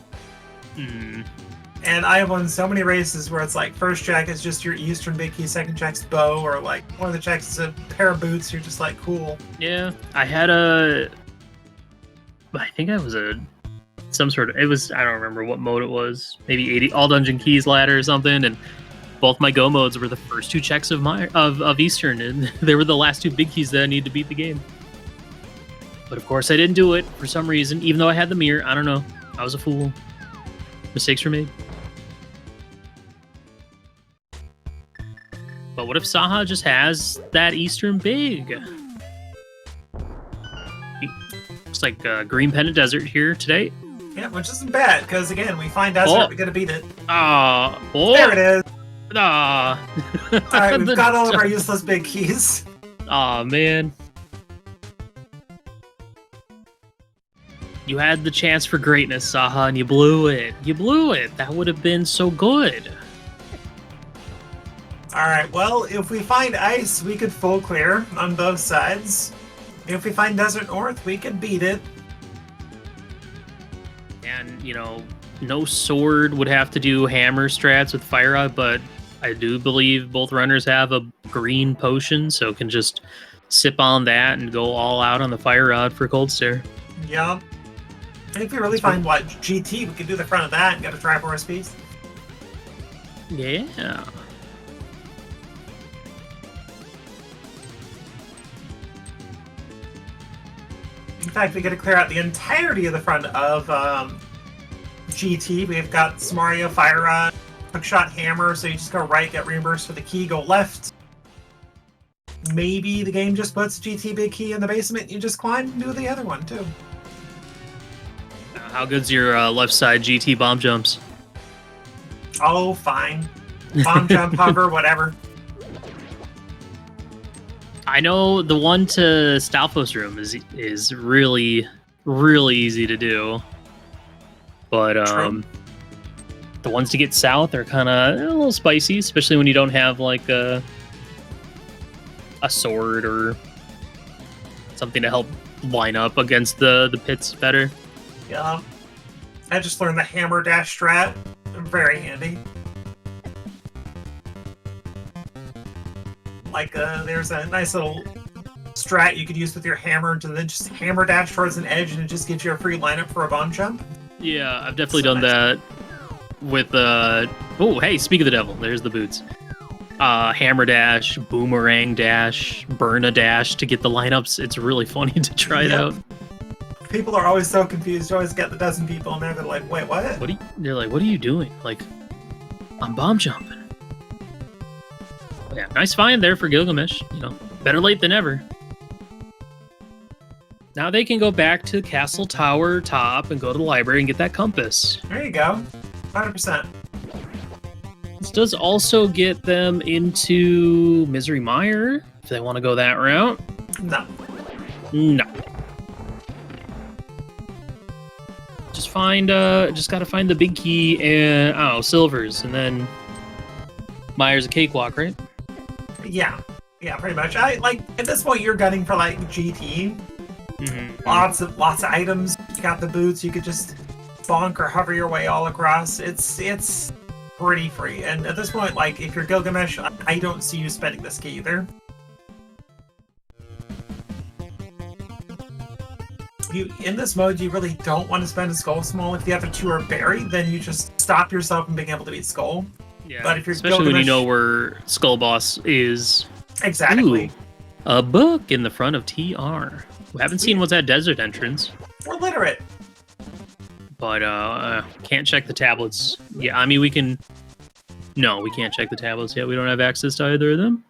And I have won so many races where it's like, first check is just your Eastern big key, second check's bow, or like, one of the checks is a pair of boots, you're just like, cool.
Yeah, I had I think I was some sort of, I don't remember what mode it was, maybe 80 all dungeon keys ladder or something, and both my go modes were the first two checks of Eastern, and they were the last two big keys that I needed to beat the game. But of course I didn't do it for some reason, even though I had the mirror. I don't know, I was a fool. Mistakes were made. But what if Saha just has that Eastern big? Looks like Green Pendant Desert here today.
Yeah, which isn't bad, because again, we find Desert, we gotta beat it.
There
it is! Alright, we've got all of our
our
useless big keys.
Aw, man. You had the chance for greatness, Saha, and you blew it. You blew it. That would have been so good.
Alright, well, if we find ice, we could full clear on both sides. If we find Desert North, we could beat it.
And, you know, no sword would have to do hammer strats with Fire Rod, but I do believe both runners have a green potion, so can just sip on that and go all out on the Fire Rod for Cold Stare.
Yeah. And if we really find, what, GT, we could do the front of that and get a Triforce piece.
Yeah.
In fact, we get to clear out the entirety of the front of GT. We've got Samaria, Fire Rod, Hookshot, Hammer, so you just go right, get reimbursed for the key, go left. Maybe the game just puts GT big key in the basement, you just climb and do the other one, too.
How good's your left side GT bomb jumps?
Oh, fine. Bomb jump, hover, whatever.
I know the one to Stalfos room is really, really easy to do. But the ones to get south are kind of a little spicy, especially when you don't have like a sword or something to help line up against the pits better.
Yeah. I just learned the hammer dash strat. Very handy. Like, there's a nice little strat you could use with your hammer to then just hammer dash towards an edge and it just gives you a free lineup for a bomb jump.
Yeah, I've definitely done that with, oh, hey, speak of the devil, there's the boots. Hammer dash, boomerang dash, burn a dash to get the lineups. It's really funny to try it out.
People are always so confused. You always get the dozen people in there that are like, wait, what?
They're like, what are you doing? Like, I'm bomb jumping. Yeah, nice find there for Gylgamesh. You know, better late than never. Now they can go back to Castle Tower top and go to the library and get that compass.
There you go. 100%.
This does also get them into Misery Mire, if they want to go that route.
No.
No. Just gotta find the big key and, silvers, and then Mire's a cakewalk, right?
Yeah. Yeah, pretty much. Like, at this point, you're gunning for, like, GT.
Mm-hmm.
Lots of items. You got the boots. You could just bonk or hover your way all across. It's pretty free. And at this point, like, if you're Gylgamesh, I don't see you spending this key either. In this mode, you really don't want to spend a Skull Small. If the other two are buried, then you just stop yourself from being able to beat Skull.
Yeah,
but if you're
especially
Gylgamesh,
when you know where Skull Boss is.
Exactly.
Ooh, a book in the front of TR. We haven't seen what's at Desert Entrance.
We're literate.
But, can't check the tablets. Yeah, I mean, we can... No, we can't check the tablets yet. We don't have access to either of them.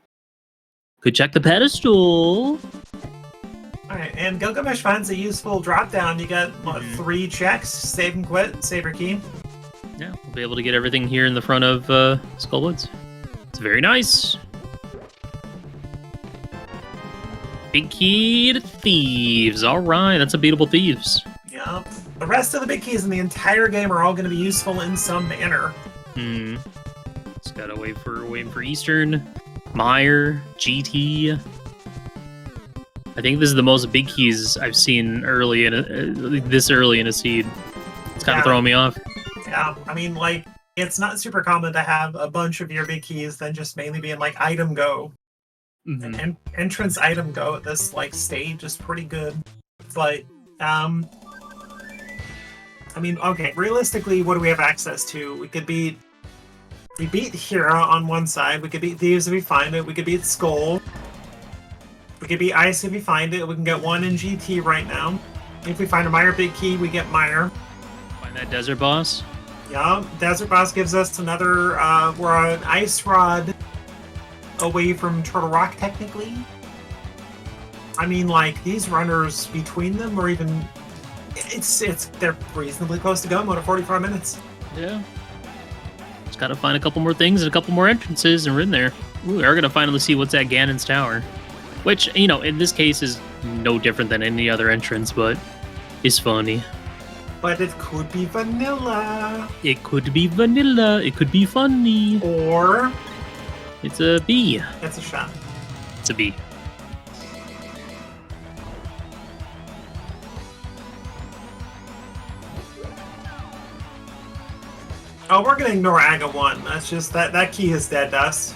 Could check the pedestal.
Alright, and Gylgamesh finds a useful drop-down. You got, what, 3 checks? Save and quit, save your key.
Yeah, we'll be able to get everything here in the front of Skullwoods. It's very nice. Big key to Thieves. Alright, that's a beatable Thieves.
Yeah. The rest of the big keys in the entire game are all going to be useful in some manner.
Let's Gotta waiting for Eastern, Meyer, GT. I think this is the most big keys I've seen early in this early in a seed. It's kind of throwing me off.
Yeah, I mean, like, it's not super common to have a bunch of your big keys than just mainly being like item go. And entrance item go at this like stage is pretty good. But I mean, okay, realistically, what do we have access to? We beat Hero on one side, we could beat Thieves if we find it, we could beat Skull, we could beat Ice if we find it, we can get one in GT right now. If we find a Meyer big key, we get Meyer.
Find that Desert Boss?
Yeah, Desert Boss gives us another, we're an Ice Rod away from Turtle Rock, technically. I mean, like, these runners between them are even... they're reasonably close to go in 44 minutes.
Yeah. Just gotta find a couple more things and a couple more entrances, and we're in there. We are gonna finally see what's at Ganon's Tower. Which, you know, in this case is no different than any other entrance, but it's funny.
But it could be vanilla.
It could be vanilla. It could be funny.
Or...
it's a B.
It's a shot.
It's a B.
Oh, we're gonna ignore Aga 1. That's just that key is dead to us.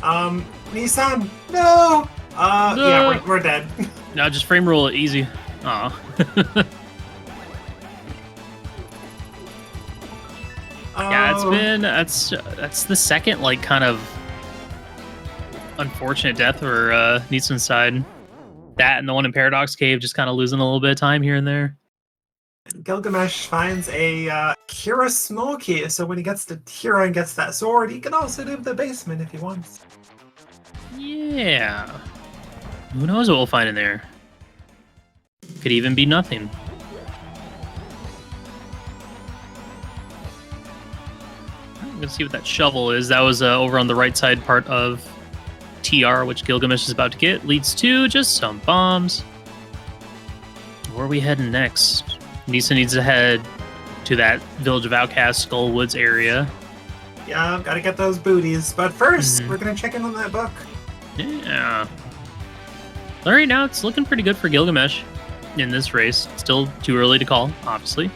Nissan, no! No. Yeah, we're dead.
No, just frame roll it easy. Aw. Yeah, that's the second, like, kind of unfortunate death for Nissan's side. That and the one in Paradox Cave just kind of losing a little bit of time here and there.
Gylgamesh finds a Kira small key, so when he gets to Kira and gets that sword, he can also do the basement if he wants.
Yeah. Who knows what we'll find in there? Could even be nothing. I'm gonna see what that shovel is. That was over on the right side part of TR, which Gylgamesh is about to get. Leads to just some bombs. Where are we heading next? Nissan needs to head to that Village of Outcasts, Skullwoods area.
Yeah, gotta get those booties. But first, we're gonna check in on that book.
Yeah. All right, now it's looking pretty good for Gylgamesh in this race. Still too early to call, obviously.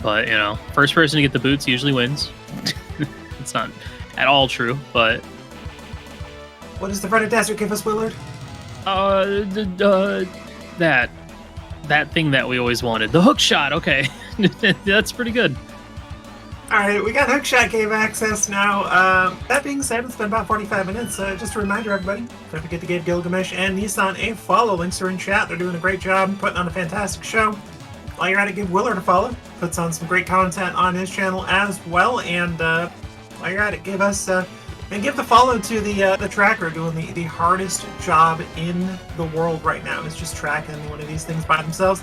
But, you know, first person to get the boots usually wins. It's not at all true, but...
What does the Fronted Desert give us, Willard?
That thing that we always wanted. The hook shot, okay. That's pretty good.
Alright, we got hookshot game access now. That being said, it's been about 45 minutes. Just a reminder, everybody, don't forget to give Gylgamesh and Nissan a follow. Links are in chat. They're doing a great job putting on a fantastic show. While you're at it, give Willard a follow. Puts on some great content on his channel as well. And while you're at it, give us... and give the follow to the tracker doing the hardest job in the world right now. Is just tracking one of these things by themselves.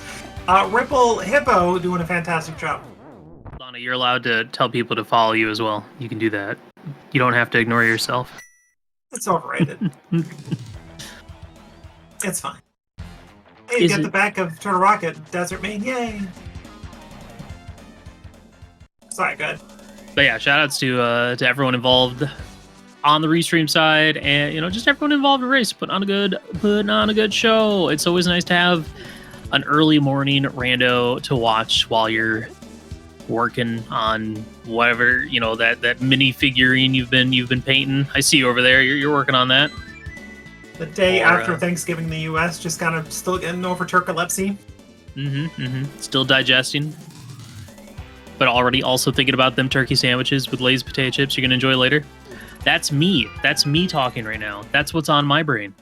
Ripple Hippo doing a fantastic job.
Donna, you're allowed to tell people to follow you as well. You can do that. You don't have to ignore yourself.
It's overrated. It's fine. Hey, you got the back of Turtle Rocket, Desert Main, yay! Sorry, good.
But yeah, shoutouts to everyone involved on the restream side, and you know, just everyone involved in the race, putting on a good show. It's always nice to have an early morning rando to watch while you're working on whatever, you know, that mini figurine you've been painting. I see you over there. You're working on that.
The day after Thanksgiving in the U.S., just kind of still getting over turcolepsy.
Still digesting. But already also thinking about them turkey sandwiches with Lay's potato chips you're going to enjoy later. That's me. That's me talking right now. That's what's on my brain.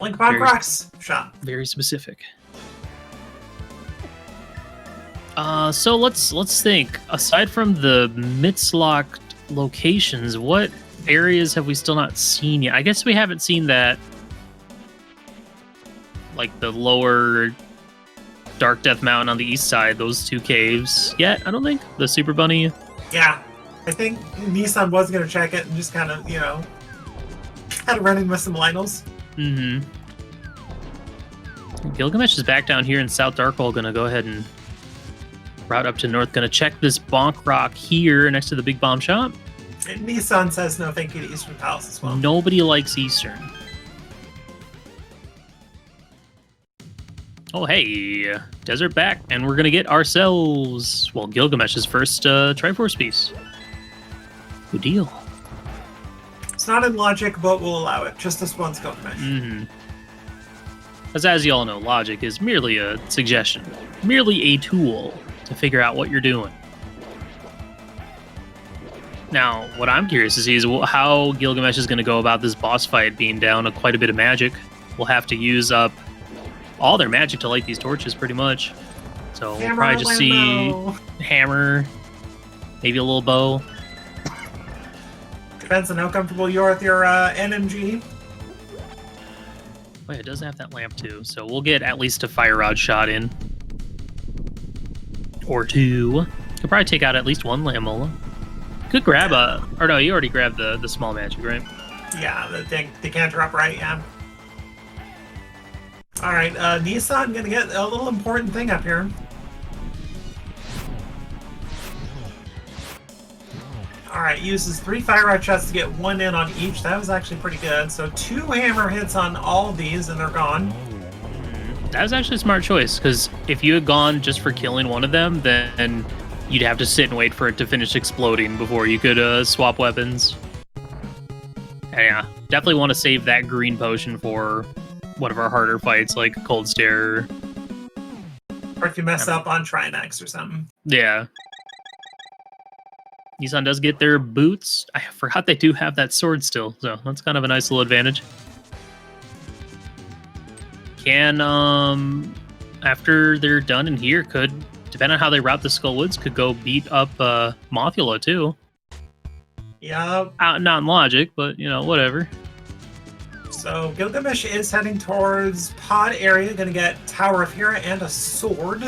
Link upon Crocs shop.
Very specific. So let's think. Aside from the Mitzlock locations, what areas have we still not seen yet? I guess we haven't seen that, like the lower Dark Death Mountain on the east side, those two caves yet. I don't think the Super Bunny.
Yeah, I think Nissan was going to check it and just kind of, you know, had to run in with some Lionels.
Gylgamesh is back down here in South Darkhole. Gonna go ahead and Route up to north. Gonna check this bonk rock here next to the big bomb shop.
And Nissan says no thank you to Eastern Palace as well.
Nobody likes Eastern. Oh, hey, desert back, and we're gonna get ourselves, well, Gylgamesh's first Triforce piece. Good deal.
It's not in logic, but we'll allow it. Just this once, Gylgamesh.
Mm-hmm. As you all know, logic is merely a suggestion, merely a tool to figure out what you're doing. Now, what I'm curious to see is how Gylgamesh is going to go about this boss fight, being down quite a bit of magic. We'll have to use up all their magic to light these torches, pretty much. So we'll probably just see hammer, maybe a little bow.
Depends on how comfortable you are with your NMG.
Wait, it does have that lamp too, so we'll get at least a fire rod shot in. Or two. Could probably take out at least one Lamola. Could grab a... Or no, you already grabbed the small magic, right?
Yeah, the canter upright, yeah. Alright, Nissan gonna get a little important thing up here. Alright, uses 3 fire rod shots to get 1 in on each. That was actually pretty good. So 2 hammer hits on all of these and they're gone.
That was actually a smart choice, because if you had gone just for killing one of them, then you'd have to sit and wait for it to finish exploding before you could swap weapons. And yeah, definitely want to save that green potion for one of our harder fights, like Cold Stare.
Or if you mess up on Trinex or something.
Yeah. Nissan does get their boots. I forgot they do have that sword still, so that's kind of a nice little advantage. Can, after they're done in here, could, depending on how they route the Skull Woods, could go beat up Mothula too.
Yeah.
Not in logic, but, you know, whatever.
So Gylgamesh is heading towards pod area, gonna get Tower of Hera and a sword.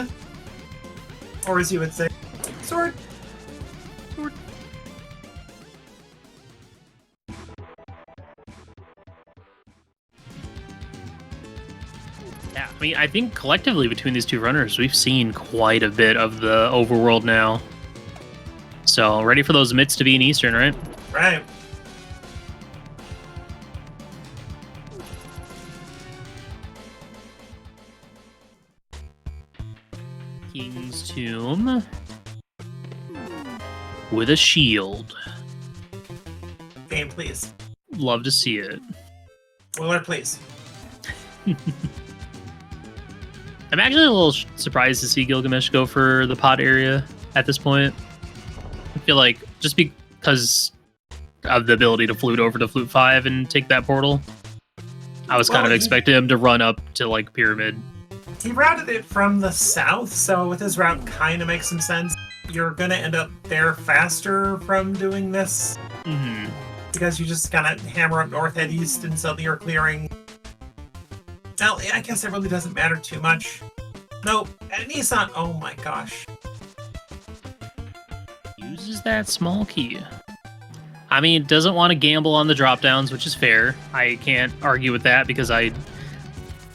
Or as you would say, sword.
Sword. Yeah, I mean, I think collectively between these two runners, we've seen quite a bit of the overworld now. So, ready for those mitts to be in Eastern, right?
Right.
King's Tomb. With a shield.
Game, please.
Love to see it.
Willer, please.
I'm actually a little surprised to see Gylgamesh go for the pod area at this point. I feel like just because of the ability to flute over to Flute 5 and take that portal, I was kind of expecting him to run up to like Pyramid.
He routed it from the south, so with his route kind of makes some sense. You're going to end up there faster from doing this.
Mm-hmm.
Because you just kind of hammer up north, head east, and suddenly you're clearing. Now, I guess it really doesn't matter too much. Nope. Nissan, oh my gosh.
Uses that small key. I mean, doesn't want to gamble on the drop downs, which is fair. I can't argue with that because I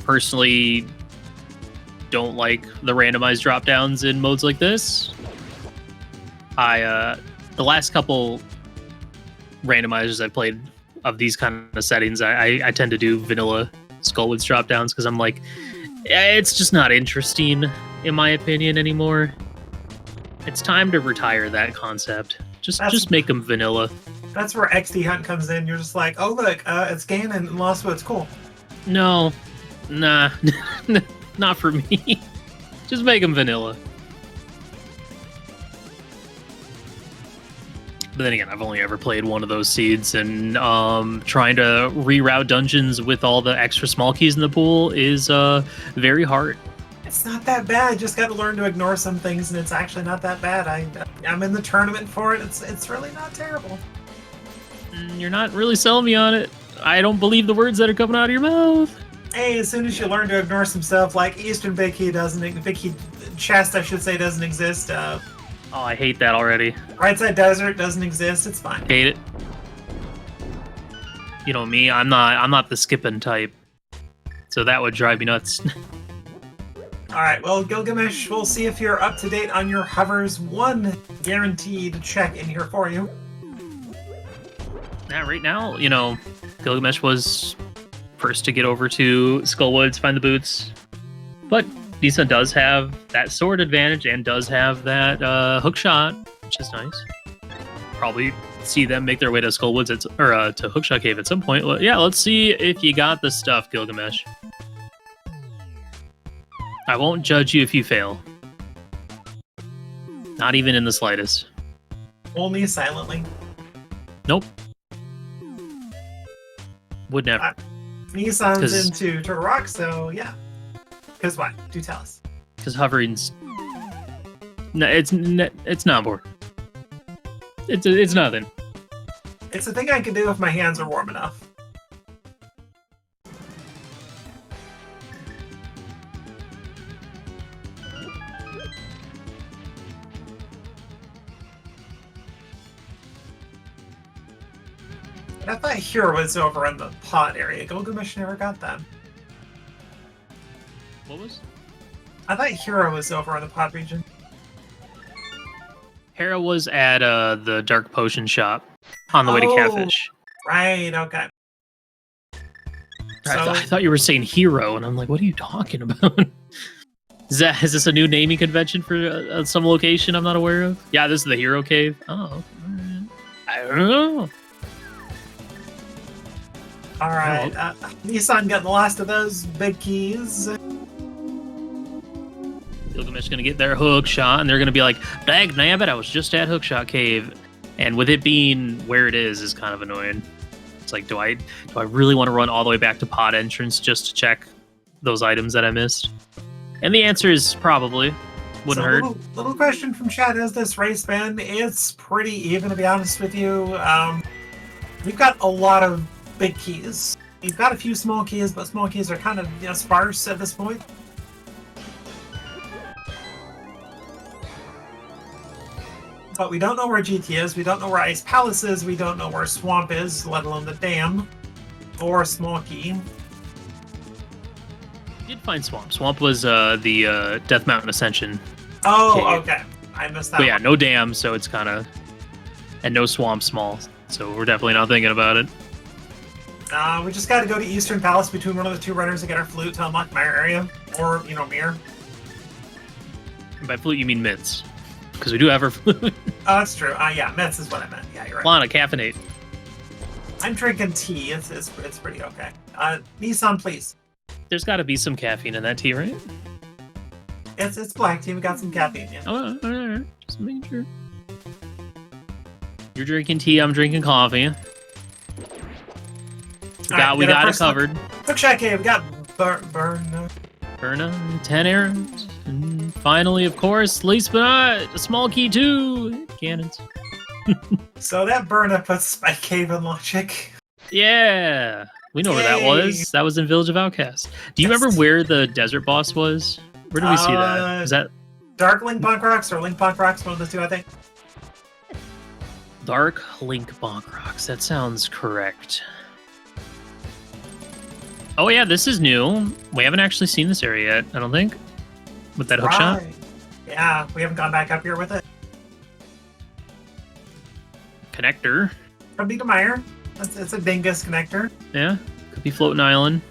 personally don't like the randomized drop downs in modes like this. The last couple randomizers I played of these kind of settings, I tend to do vanilla Skullwoods drop downs because I'm like, it's just not interesting in my opinion anymore. It's time to retire that concept. Just make them vanilla.
That's where XD Hunt comes in. You're just like, oh look, it's Ganon and Lost Woods, cool.
No, nah, not for me. Just make them vanilla. But then again, I've only ever played one of those seeds, and trying to reroute dungeons with all the extra small keys in the pool is very hard.
It's not that bad. Just got to learn to ignore some things, and it's actually not that bad. I'm in the tournament for it. It's really not terrible.
You're not really selling me on it. I don't believe the words that are coming out of your mouth.
Hey, as soon as you learn to ignore some stuff like Eastern Big Key Chest, I should say, doesn't exist.
Oh, I hate that already.
Right Side Desert doesn't exist. It's fine.
Hate it. You know me, I'm not the skipping type. So that would drive me nuts.
Alright, well, Gylgamesh, we'll see if you're up to date on your hovers. One guaranteed check in here for you.
Right now, you know, Gylgamesh was first to get over to Skullwoods, find the boots. But Nissan does have that sword advantage and does have that hook shot, which is nice. Probably see them make their way to Skullwoods to Hookshot Cave at some point. Well, yeah, let's see if you got the stuff, Gylgamesh. I won't judge you if you fail. Not even in the slightest.
Only silently.
Nope. Would never.
Nissan's into Turtle Rock, so yeah. Because what? Do tell us.
Because hovering's... No, it's not bored. It's nothing.
It's a thing I can do if my hands are warm enough. I thought Hero was over in the pod area. Gylgamesh never got that.
What was?
I thought Hero was over in the pod region.
Hera was at the Dark Potion shop on the way to Catfish.
Right, okay. So,
I thought you were saying Hero, and I'm like, what are you talking about? Is this a new naming convention for some location I'm not aware of? Yeah, this is the Hero Cave. Oh, okay. I don't know.
Alright, Nissan getting the last of those big keys.
Gylgamesh gonna get their hook shot, and they're gonna be like, "Dag nabbit, I was just at Hookshot Cave," and with it being where it is kind of annoying. It's like, do I really want to run all the way back to pod entrance just to check those items that I missed? And the answer is probably. Wouldn't hurt.
Little question from chat: is this race been? It's pretty even, to be honest with you. We've got a lot of big keys. We've got a few small keys, but small keys are kind of sparse at this point. But we don't know where GT is, we don't know where Ice Palace is, we don't know where Swamp is, let alone the dam, or Small Key.
You did find Swamp. Swamp was the Death Mountain Ascension.
Oh,
cave.
Okay. I missed that
But yeah,
one.
no dam, so it's kind of... And no Swamp Small, so we're definitely not thinking about it.
We just gotta go to Eastern Palace between one of the two runners and get our flute to unlock Mire area, or, Mirror.
And by flute, you mean mitts. Because we do have our flute.
Oh, that's true. Yeah, Mets is what I meant. Yeah, you're right.
Lana, caffeinate.
I'm drinking tea. It's pretty okay. Nissan, please.
There's got to be some caffeine in that tea, right?
It's black tea. We got some caffeine. Yeah.
Oh, all right. Just making sure. You're drinking tea. I'm drinking coffee. We got it covered.
Hookshot Cave. We got Burn.
Burna, 10 arrows. And finally, of course, least but not, a small key too. Cannons.
So that Burna puts Spike Cave in logic.
Yeah. We know where that was. That was in Village of Outcast. Do you remember where the desert boss was? Where did we see that? Is that
Dark Link Bonk Rocks or Link Bonk Rocks? One of the two, I think.
Dark Link Bonk Rocks? That sounds correct. Oh yeah, this is new. We haven't actually seen this area yet, I don't think. With that hook shot?
Yeah, we haven't gone back up here with it.
Connector.
From Mire. It's a dingus connector.
Yeah, could be floating island.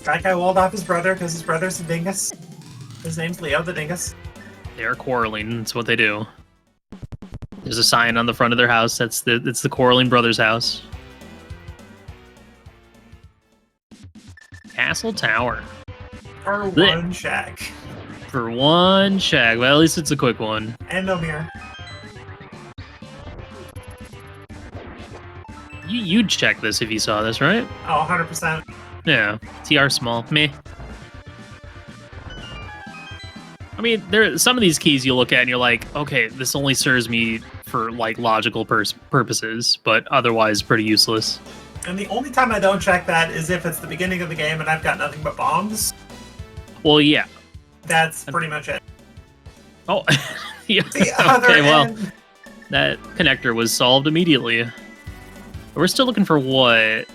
Guy walled off his brother because his brother's a dingus. His name's Leo the dingus.
They are quarreling. That's what they do. There's a sign on the front of their house. It's the quarreling brothers' house. Castle Tower.
For one shack.
For one shack. Well, at least it's a quick one.
And no mirror.
You'd check this if you saw this, right?
Oh, 100%.
Yeah. TR small. Meh. I mean, some of these keys you look at and you're like, okay, this only serves me for like logical purposes, but otherwise pretty useless.
And the only time I don't check that is if it's the beginning of the game and I've got nothing but bombs.
Well, yeah.
That's pretty much it.
Oh, yeah.
The other
okay, well,
end.
that connector was solved immediately. We're still looking for what?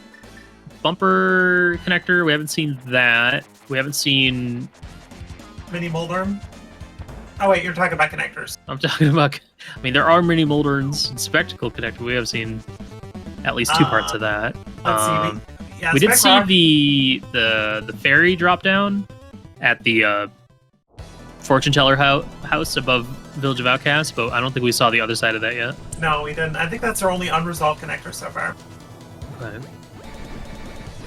Bumper connector? We haven't seen that. We haven't seen
Mini Moldorm. Oh wait, you're talking about connectors.
I'm talking about. I mean, there are mini Moldorns and Spectacle connector. We have seen at least two parts of that.
Let's see.
We did see the fairy drop down at the fortune teller house above Village of Outcasts, but I don't think we saw the other side of that yet.
No, we didn't. I think that's our only unresolved connector so far.
Okay.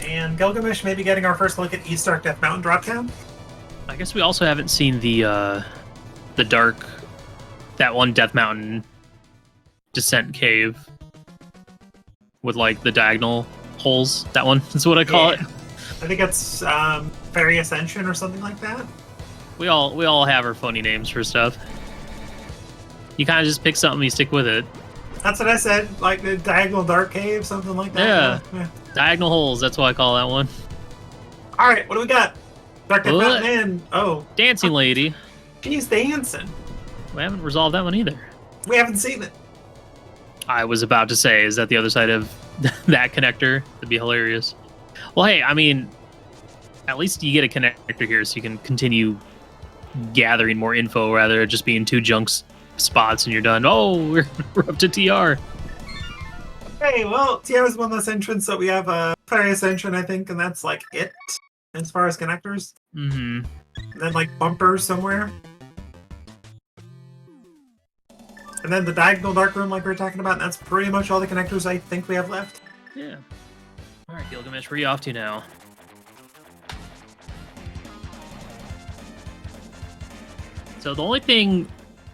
And Gylgamesh may be getting our first look at East Dark Death Mountain drop down.
I guess we also haven't seen the that one Death Mountain descent cave with like the diagonal holes. That one is what I call it.
I think it's Fairy Ascension or something like that.
We all have our funny names for stuff. You kind of just pick something, you stick with it.
That's what I said, like the Diagonal Dark Cave, something like that.
Yeah. Diagonal holes, that's what I call that one.
All right, what do we got? Dark Death Mountain and,
Dancing Lady.
She's dancing.
We haven't resolved that one either.
We haven't seen it.
I was about to say, is that the other side of that connector? That'd be hilarious. Well, hey, I mean, at least you get a connector here so you can continue gathering more info rather than just being two junks spots and you're done. Oh, we're up to TR.
Okay, well, TR is one less entrance, so we have a Fairy Ascension, I think, and that's like it as far as connectors.
Mm-hmm.
And then like bumpers somewhere. And then the Diagonal Dark Room, like we were talking about, and that's pretty much all the connectors I think we have left.
Yeah. All right, Gylgamesh, where are you off to now? So the only thing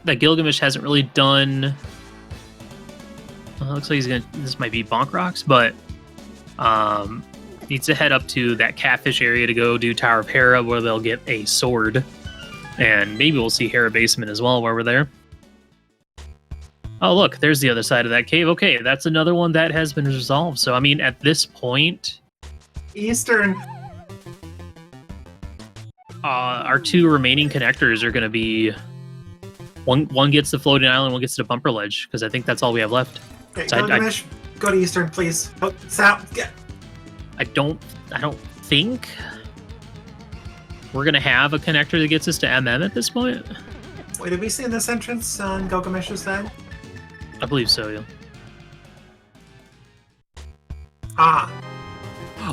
that Gylgamesh hasn't really done, looks like he's gonna. This might be Bonk Rocks, but needs to head up to that catfish area to go do Tower of Hera, where they'll get a sword, and maybe we'll see Hera Basement as well while we're there. Oh, look, there's the other side of that cave. Okay, that's another one that has been resolved. So I mean, at this point,
Eastern.
Our two remaining connectors are going to be one gets the floating island, one gets the bumper ledge, because I think that's all we have left.
Okay,
So
Gylgamesh, go to Eastern, please. Oh, south. Yeah.
I don't think we're going to have a connector that gets us to MM at this point.
Wait, have we seen this entrance on Gylgamesh's side?
I believe so, yeah.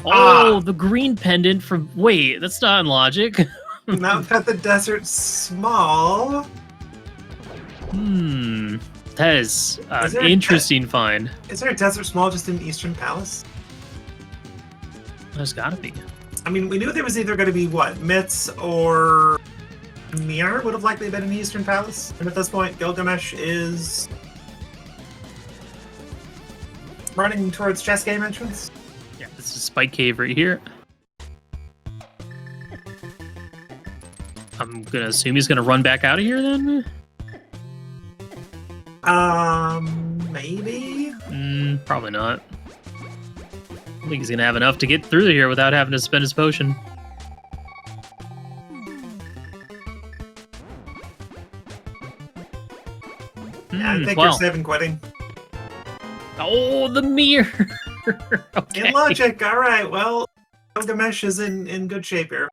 Oh, the green pendant from... Wait, that's not in logic.
Mount Pet the Desert Small.
That is an interesting find.
Is there a Desert Small just in Eastern Palace?
There's gotta be.
I mean, we knew there was either going to be, what, Mitz or Mir would have likely been in Eastern Palace. And at this point, Gylgamesh is running towards chess game entrance.
Yeah, this is Spike Cave right here. I'm gonna assume he's gonna run back out of here then?
Maybe?
Probably not. I think he's gonna have enough to get through here without having to spend his potion.
Yeah, I think you're safe and quitting.
Oh, the mirror! Okay.
In logic, alright, well, Gylgamesh is in good shape here.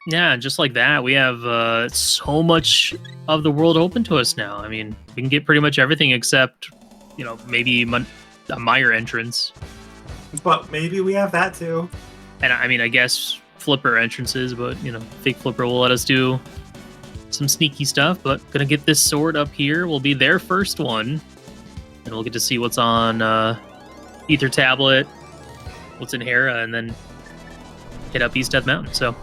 Yeah, just like that, we have so much of the world open to us now. I mean, we can get pretty much everything except, you know, maybe a Meyer entrance.
But maybe we have that too.
And I mean, I guess Flipper entrances, but, you know, Fake Flipper will let us do some sneaky stuff. But gonna get this sword up here. Will be their first one. And we'll get to see what's on Ether Tablet, what's in Hera, and then hit up East Death Mountain. So,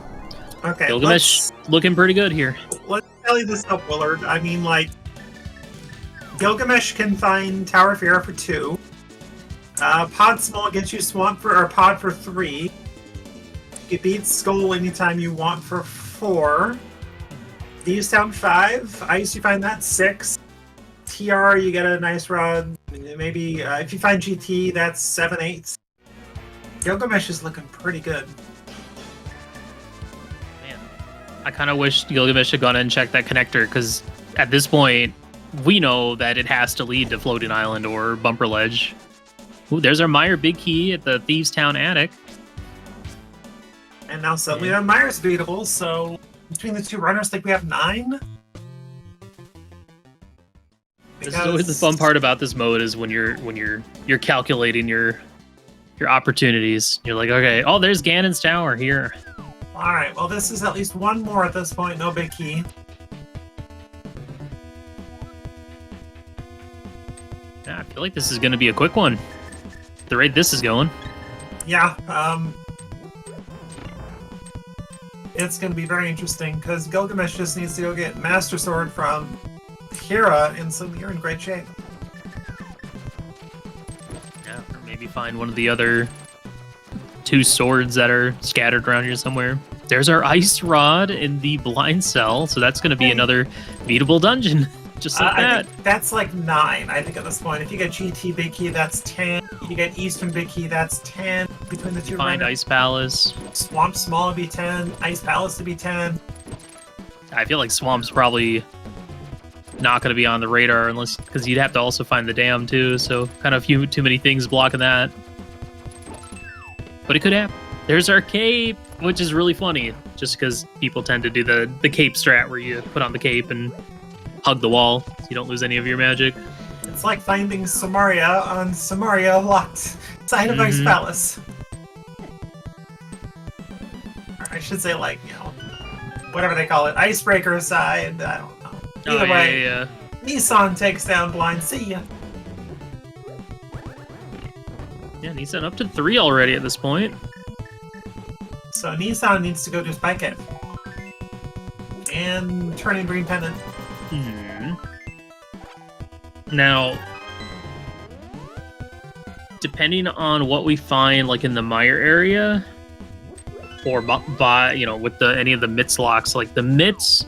okay,
Gylgamesh looking pretty good here.
Let's tally this up, Willard. I mean, like, Gylgamesh can find Tower of Hera for 2. Pod Small gets you Swamp or Pod for 3. You beat Skull anytime you want for 4. These sound 5. I used to find that 6. TR, you get a nice rod. Maybe if you find GT, that's 7, 8. Gylgamesh is looking pretty good.
Man, I kind of wish Gylgamesh had gone and checked that connector, because at this point, we know that it has to lead to Floating Island or Bumper Ledge. Ooh, there's our Meyer Big Key at the Thieves Town Attic.
And now suddenly our Meyer's beatable, so between the two runners, I think we have 9.
This is always the fun part about this mode is when you're calculating your opportunities. You're like, okay, oh, there's Ganon's tower here.
All right, well, this is at least one more at this point. No big key.
Yeah, I feel like this is going to be a quick one. The rate this is going.
Yeah, it's going to be very interesting because Gylgamesh just needs to go get Master Sword from Hera, and so you're in great shape.
Yeah, or maybe find one of the other 2 swords that are scattered around here somewhere. There's our ice rod in the blind cell, so that's going to be another beatable dungeon. Just like that.
I think that's like 9, I think, at this point. If you get GT Big Key, that's 10. You get Eastern Big Key, that's 10. Between the two
Find
runners.
Ice Palace.
Swamp Small to be 10. Ice Palace to be 10.
I feel like Swamp's probably not going to be on the radar unless because you'd have to also find the dam too. So kind of too many things blocking that. But it could happen. There's our cape, which is really funny, just because people tend to do the cape strat where you put on the cape and hug the wall so you don't lose any of your magic.
It's like finding Samaria on Samaria locked side of Ice Palace. Or I should say, like, you know, whatever they call it, Icebreaker side. I don't know. Either way,
yeah.
Nissan takes down Blind. See ya.
Yeah, Nissan up to 3 already at this point.
So Nissan needs to go to Spike Cave. And turn in Green Pendant.
Now, depending on what we find, like in the mire area, or by with any of the mitts locks, like the mitts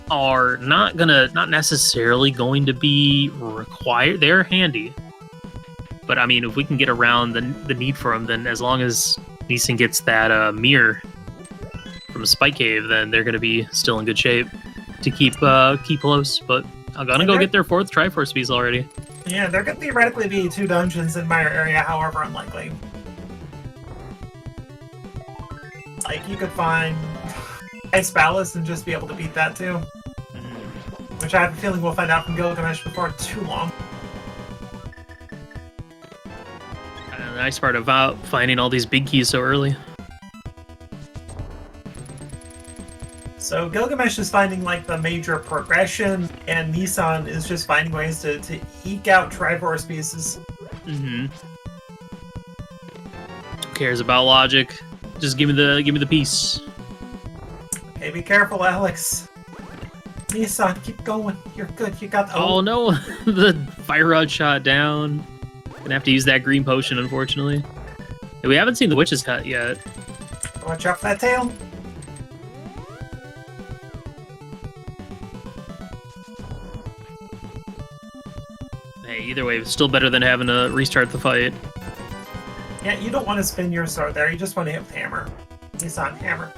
are not necessarily going to be required. They're handy, but I mean, if we can get around the need for them, then as long as Neeson gets that mirror from a Spike Cave, then they're going to be still in good shape to keep close. But I'm gonna go get their 4th Triforce piece already.
Yeah, there could theoretically be 2 dungeons in Mire area, however unlikely. Like, you could find Ice Palace and just be able to beat that too. Which I have a feeling we'll find out from Gylgamesh before too long.
And the nice part about finding all these big keys so early.
So Gylgamesh is finding like the major progression, and Nissan is just finding ways to eke out Triforce pieces.
Who cares about logic? Just give me the piece.
Okay, be careful, Alex. Nissan, keep going. You're good. You got the.
Oh no, the fire rod shot down. Gonna have to use that green potion, unfortunately. We haven't seen the witch's cut yet.
Watch out for that tail.
Hey, either way, it's still better than having to restart the fight.
Yeah, you don't want to spin your sword there. You just want to hit with hammer. Nissan, hammer.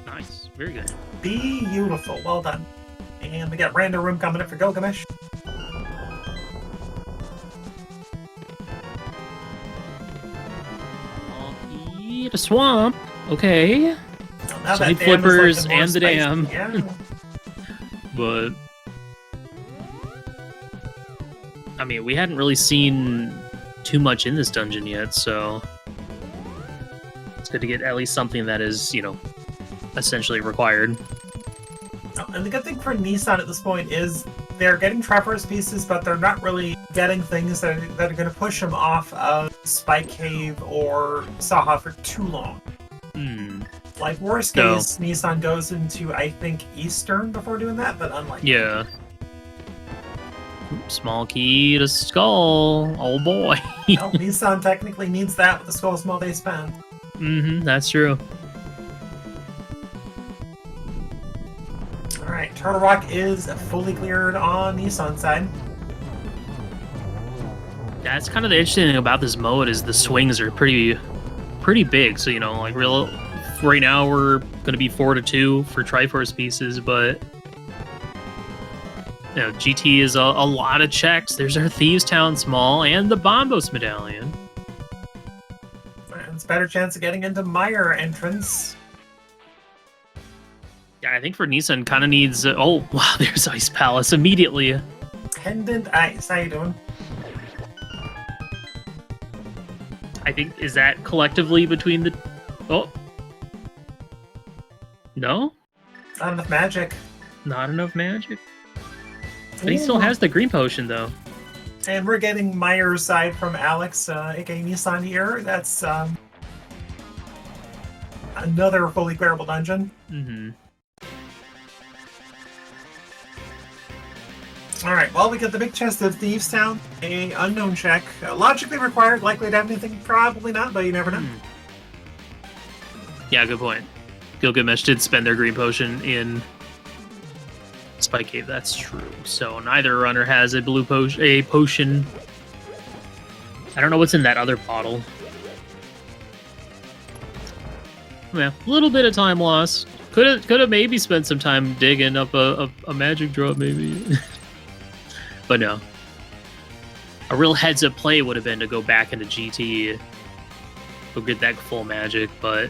Nice, very good.
Beautiful, well done. And we got random room coming up for Gylgamesh.
Eat a swamp. Okay.
Now
Side
that dam
flippers
is like
and the dam.
Yeah.
But I mean, we hadn't really seen too much in this dungeon yet, so it's good to get at least something that is, essentially required.
Oh, and the good thing for Nissan at this point is they're getting Triforce pieces, but they're not really getting things that are going to push them off of Spike Cave or Saha for too long. Like, worst case, Nissan goes into, I think, Eastern before doing that, but unlikely.
Yeah. Small key to skull. Oh boy.
Well, Nissan technically needs that with the skull small they spend.
That's true.
Alright, Turtle Rock is fully cleared on Nissan's side.
That's kind of the interesting thing about this mode is the swings are pretty big. So, right now we're going to be 4-2 for Triforce pieces, but GT is a lot of checks. There's our Thieves Town Small and the Bombos Medallion.
It's a better chance of getting into Mire entrance.
Yeah, I think for Nissan, kind of needs... oh, wow, there's Ice Palace immediately.
Pendant Ice, how you doing?
I think, is that collectively between the... oh. No?
Not enough magic.
Not enough magic? But he still has the green potion, though.
And we're getting Mire's side from Alex, aka Nissan here. That's another fully clearable dungeon.
Mm-hmm.
Alright, well, we get the big chest of Thieves Town, a unknown check. Logically required, likely to have anything? Probably not, but you never know.
Yeah, good point. Gylgamesh did spend their green potion in Spike Cave, that's true. So neither runner has a blue potion. I don't know what's in that other bottle. Yeah, a little bit of time lost. Could have maybe spent some time digging up a magic drop, maybe. But no. A real heads-up play would have been to go back into GT, go get that full magic, but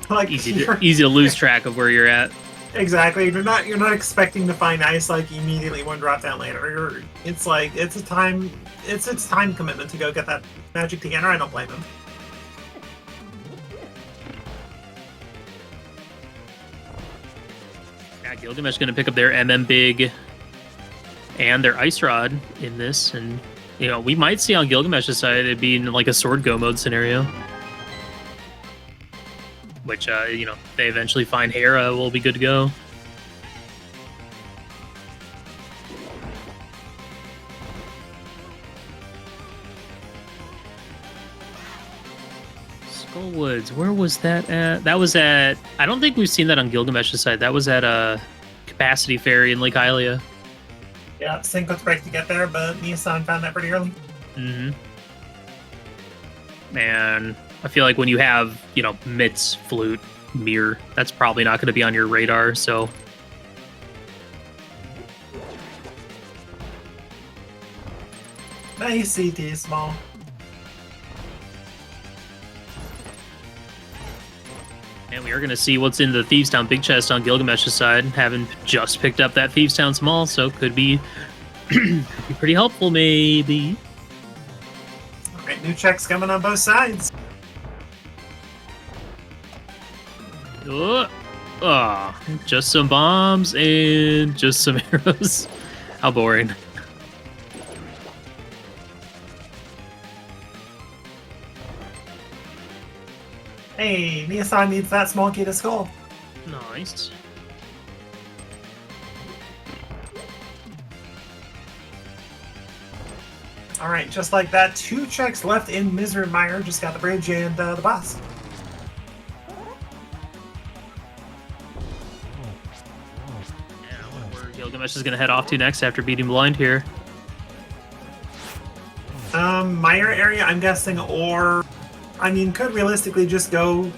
Like
easy to lose track of where you're at.
Exactly. You're not expecting to find ice like immediately one drop down later. It's a time commitment to go get that magic together. I don't blame him.
Yeah, Gylgamesh going to pick up their MM Big and their Ice Rod in this, and you know we might see on Gilgamesh's side it being like a sword go mode scenario, which you know they eventually find Hera will be good to go. Skullwoods, where was that at? That was at, I don't think we've seen that on Gilgamesh's side. That was at Capacity Ferry in Lake Hylia.
Yeah, sync was break to get there, but Nissan found that pretty early.
Mm-hmm. And I feel like when you have, you know, Mitts, Flute, Mirror, that's probably not going to be on your radar, so...
Nice CT, small.
And we are going to see what's in the Thieves Town big chest on Gilgamesh's side, having just picked up that Thieves Town small, so could be, pretty helpful, maybe.
Alright, new checks coming on both sides.
Just some bombs and just some arrows. How boring.
Hey, Nissan needs that small key to skull.
Nice.
Alright, just like that, 2 checks left in Misery Mire. Just got the bridge and the boss.
Yeah, I wonder where Gilgamesh is going to head off to next after beating Blind here.
Mire area, I'm guessing, or... I mean, could realistically just go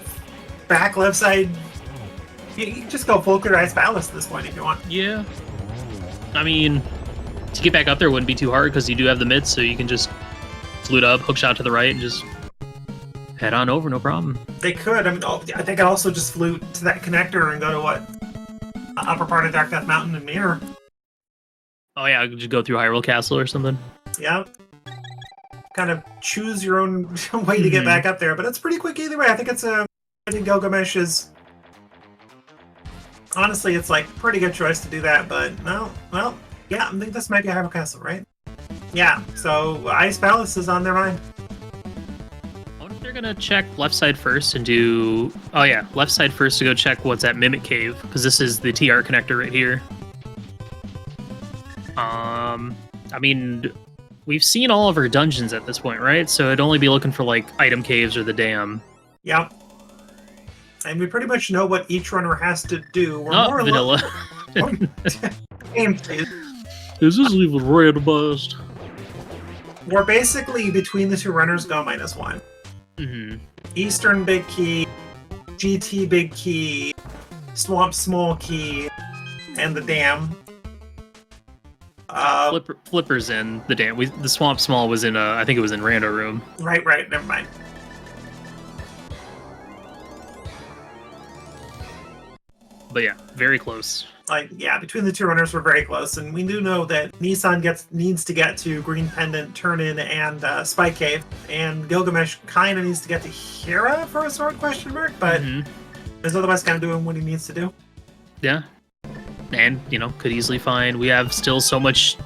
back left side. You can just go full clear Ice Palace at this point if you want.
Yeah. I mean, to get back up there wouldn't be too hard because you do have the mids, so you can just flute up, hook shot to the right, and just head on over, no problem.
They could. I mean, I think I'd also just flute to that connector and go to what? Upper part of Dark Death Mountain and Mirror.
Oh yeah, just go through Hyrule Castle or something.
Yeah. Kind of choose your own way to get back up there, but it's pretty quick either way. I think Gilgamesh is... Honestly, it's like pretty good choice to do that, but no, well, yeah, I think this might be Hyrule Castle, right? Yeah, so Ice Palace is on their mind.
I wonder if they're gonna check left side first and do... Oh yeah, left side first to go check what's at Mimic Cave, because this is the TR connector right here. I mean... We've seen all of her dungeons at this point, right? So it'd only be looking for, like, item caves or the dam.
Yep. And we pretty much know what each runner has to do. We're more
vanilla.
Game, please.
This is even randomized.
We're basically, between the 2 runners, go -1.
Mm-hmm.
Eastern big key, GT big key, Swamp small key, and the dam.
Flipper's in the dam. The Swamp Small was in I think it was in Rando Room.
Right, never mind.
But yeah, very close.
Like, yeah, between the two runners, we're very close, and we do know that Nissan needs to get to Green Pendant, Turn-In, and Spike Cave, and Gylgamesh kind of needs to get to Hera for a sword question mark, but is otherwise kind of doing what he needs to do.
Yeah, and could easily find. We have still so much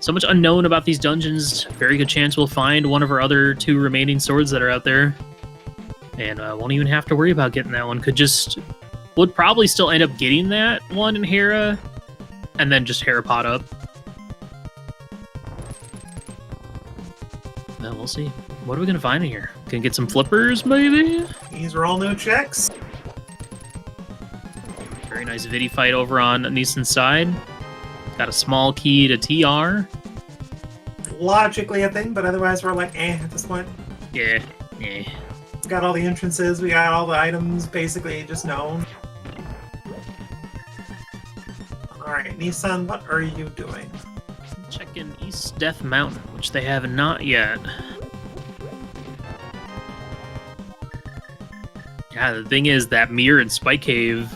unknown about these dungeons. Very good chance we'll find one of our other 2 remaining swords that are out there, and won't even have to worry about getting that one. Would probably still end up getting that one in Hera, and then just Hera pot up. Well, we'll see. What are we gonna find in here? Can get some flippers, maybe?
These are all new checks.
Very nice Vidi fight over on Nissan's side. Got a small key to TR.
Logically a thing, but otherwise we're like, at this point.
Yeah.
We got all the entrances, we got all the items basically just known. Alright, Nissan, what are you doing?
Checking East Death Mountain, which they have not yet. Yeah, the thing is that Mir and Spike Cave,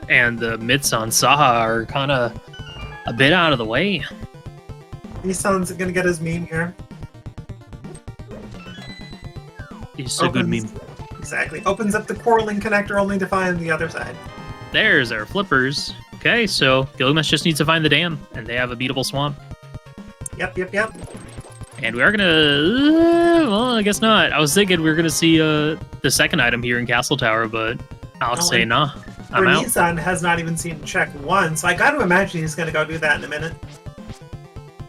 and the myths on Saha are kind of a bit out of the way.
Nissan's gonna get his meme here.
It's a good meme.
Exactly. Opens up the quarreling connector only to find the other side.
There's our flippers. Okay, so Gylgamesh just needs to find the dam, and they have a beatable swamp.
Yep.
And we are gonna... well, I guess not. I was thinking we were gonna see the second item here in Castle Tower, but I'll say nah. I'm out.
Nissan has not even seen check 1, so I got to imagine he's gonna go do that in a minute.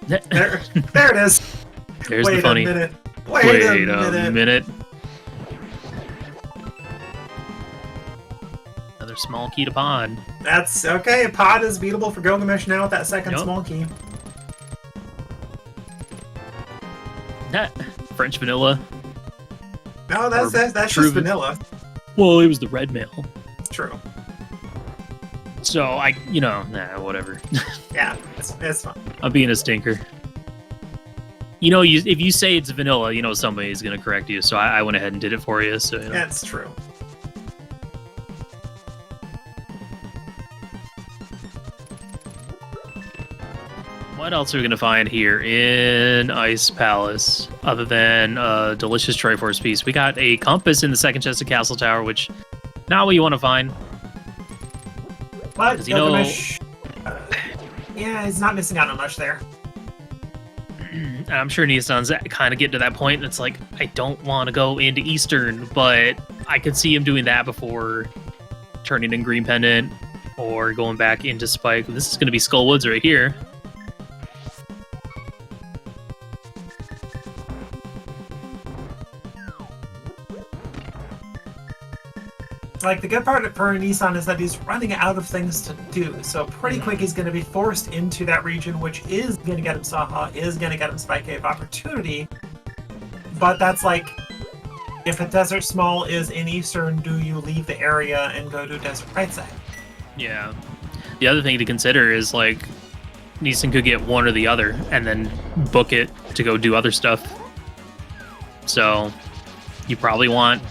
There it is.
There's the funny.
Wait a minute.
Another small key to pod.
That's okay. Pod is beatable for Gylgamesh now with that second small key.
French vanilla.
No, that's just vanilla.
Well, it was the red mail.
True.
So whatever.
Yeah, it's fine.
I'm being a stinker. If you say it's vanilla, somebody's gonna correct you. So I went ahead and did it for you. So
That's true.
What else are we gonna find here in Ice Palace other than a delicious Triforce piece? We got a compass in the second chest of Castle Tower, which not what you want to find.
But Gylgamesh, yeah, he's not missing out on much there.
I'm sure Nissan's kind of getting to that point. It's like, I don't want to go into Eastern, but I could see him doing that before turning in Green Pendant or going back into Spike. This is going to be Skull Woods right here.
Like, the good part for Nissan is that he's running out of things to do, so pretty quick he's going to be forced into that region, which is going to get him Saha, is going to get him Spike Cave opportunity, but that's like, if a Desert Small is in Eastern, do you leave the area and go to Desert Right Side?
Yeah. The other thing to consider is, like, Nissan could get one or the other, and then book it to go do other stuff. So, you probably want...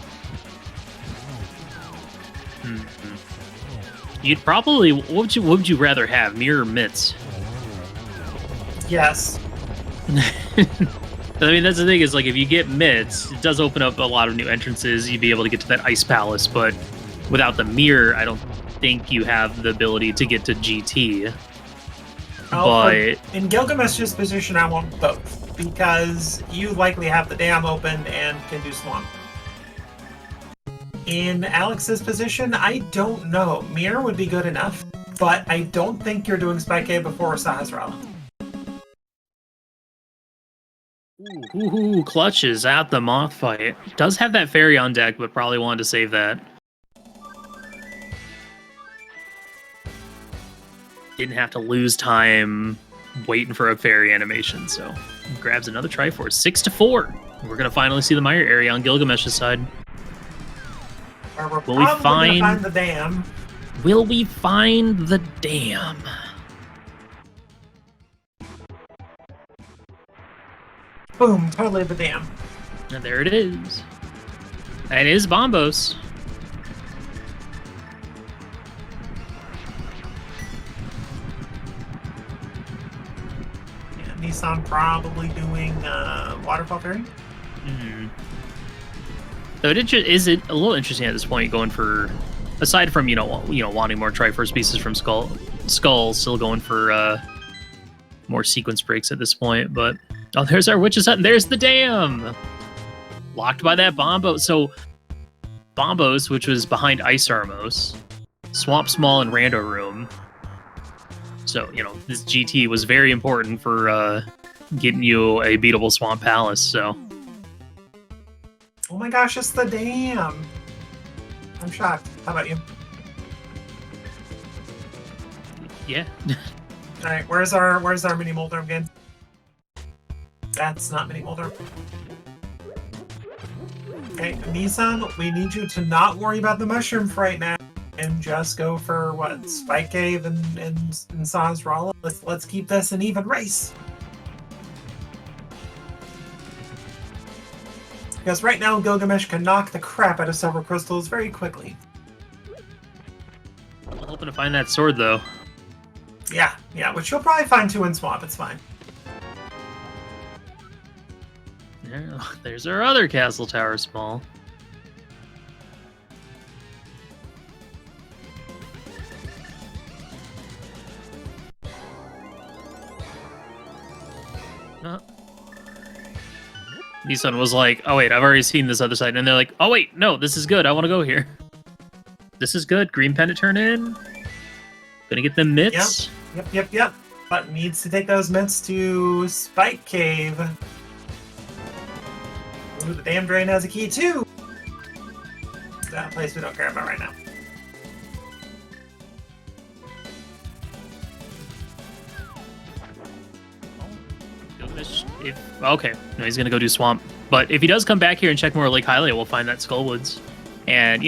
You'd probably... What would you rather have, Mirror or Mitts?
Yes.
I mean, that's the thing, is, like, if you get Mitts, it does open up a lot of new entrances. You'd be able to get to that Ice Palace, but without the Mirror, I don't think you have the ability to get to GT. But
in Gilgamesh's position, I want both, because you likely have the dam open and can do Swamp. In Alex's position, I don't know. Mirror would be good enough, but I don't think you're doing Spike A before Sahasrara.
Ooh, clutches at the Moth fight. Does have that fairy on deck, but probably wanted to save that. Didn't have to lose time waiting for a fairy animation, so grabs another Triforce. 6-4. We're gonna finally see the Mire area on Gilgamesh's side.
Will we find the dam?
Will we find the dam?
Boom, totally the dam.
And there it is. And it is Bombos.
Nissan probably doing Waterfall Ferry.
Mm-hmm. So is it a little interesting at this point going for, aside from wanting more Triforce pieces from Skull, still going for more sequence breaks at this point. But there's our Witch's Hut, and there's the dam locked by that Bombo. So Bombos, which was behind Ice Armos, Swamp Small, and Rando Room. So this GT was very important for getting you a beatable Swamp Palace. So.
Oh my gosh, it's the dam! I'm shocked. How about you?
Yeah.
Alright, where's our mini Moldorm again? That's not mini Moldorm. Okay, Nissan, we need you to not worry about the mushroom for right now and just go for what? Spike Cave and Saw's Rolla. Let's keep this an even race. Because right now, Gylgamesh can knock the crap out of Silver Crystals very quickly.
I'm hoping to find that sword, though.
Yeah, which you'll probably find too in Swamp. It's fine.
There's our other Castle Tower Small. Nissan was like, oh wait, I've already seen this other side. And they're like, oh wait, no, this is good. I want to go here. This is good. Green Pendant turn in. Gonna get them mitts.
Yep. But needs to take those mitts to Spike Cave. Ooh, the Dam Drain has a key too. That place we don't care about right now.
Okay, no, he's gonna go do Swamp. But if he does come back here and check more Lake Hylia, we'll find that Skullwoods. And,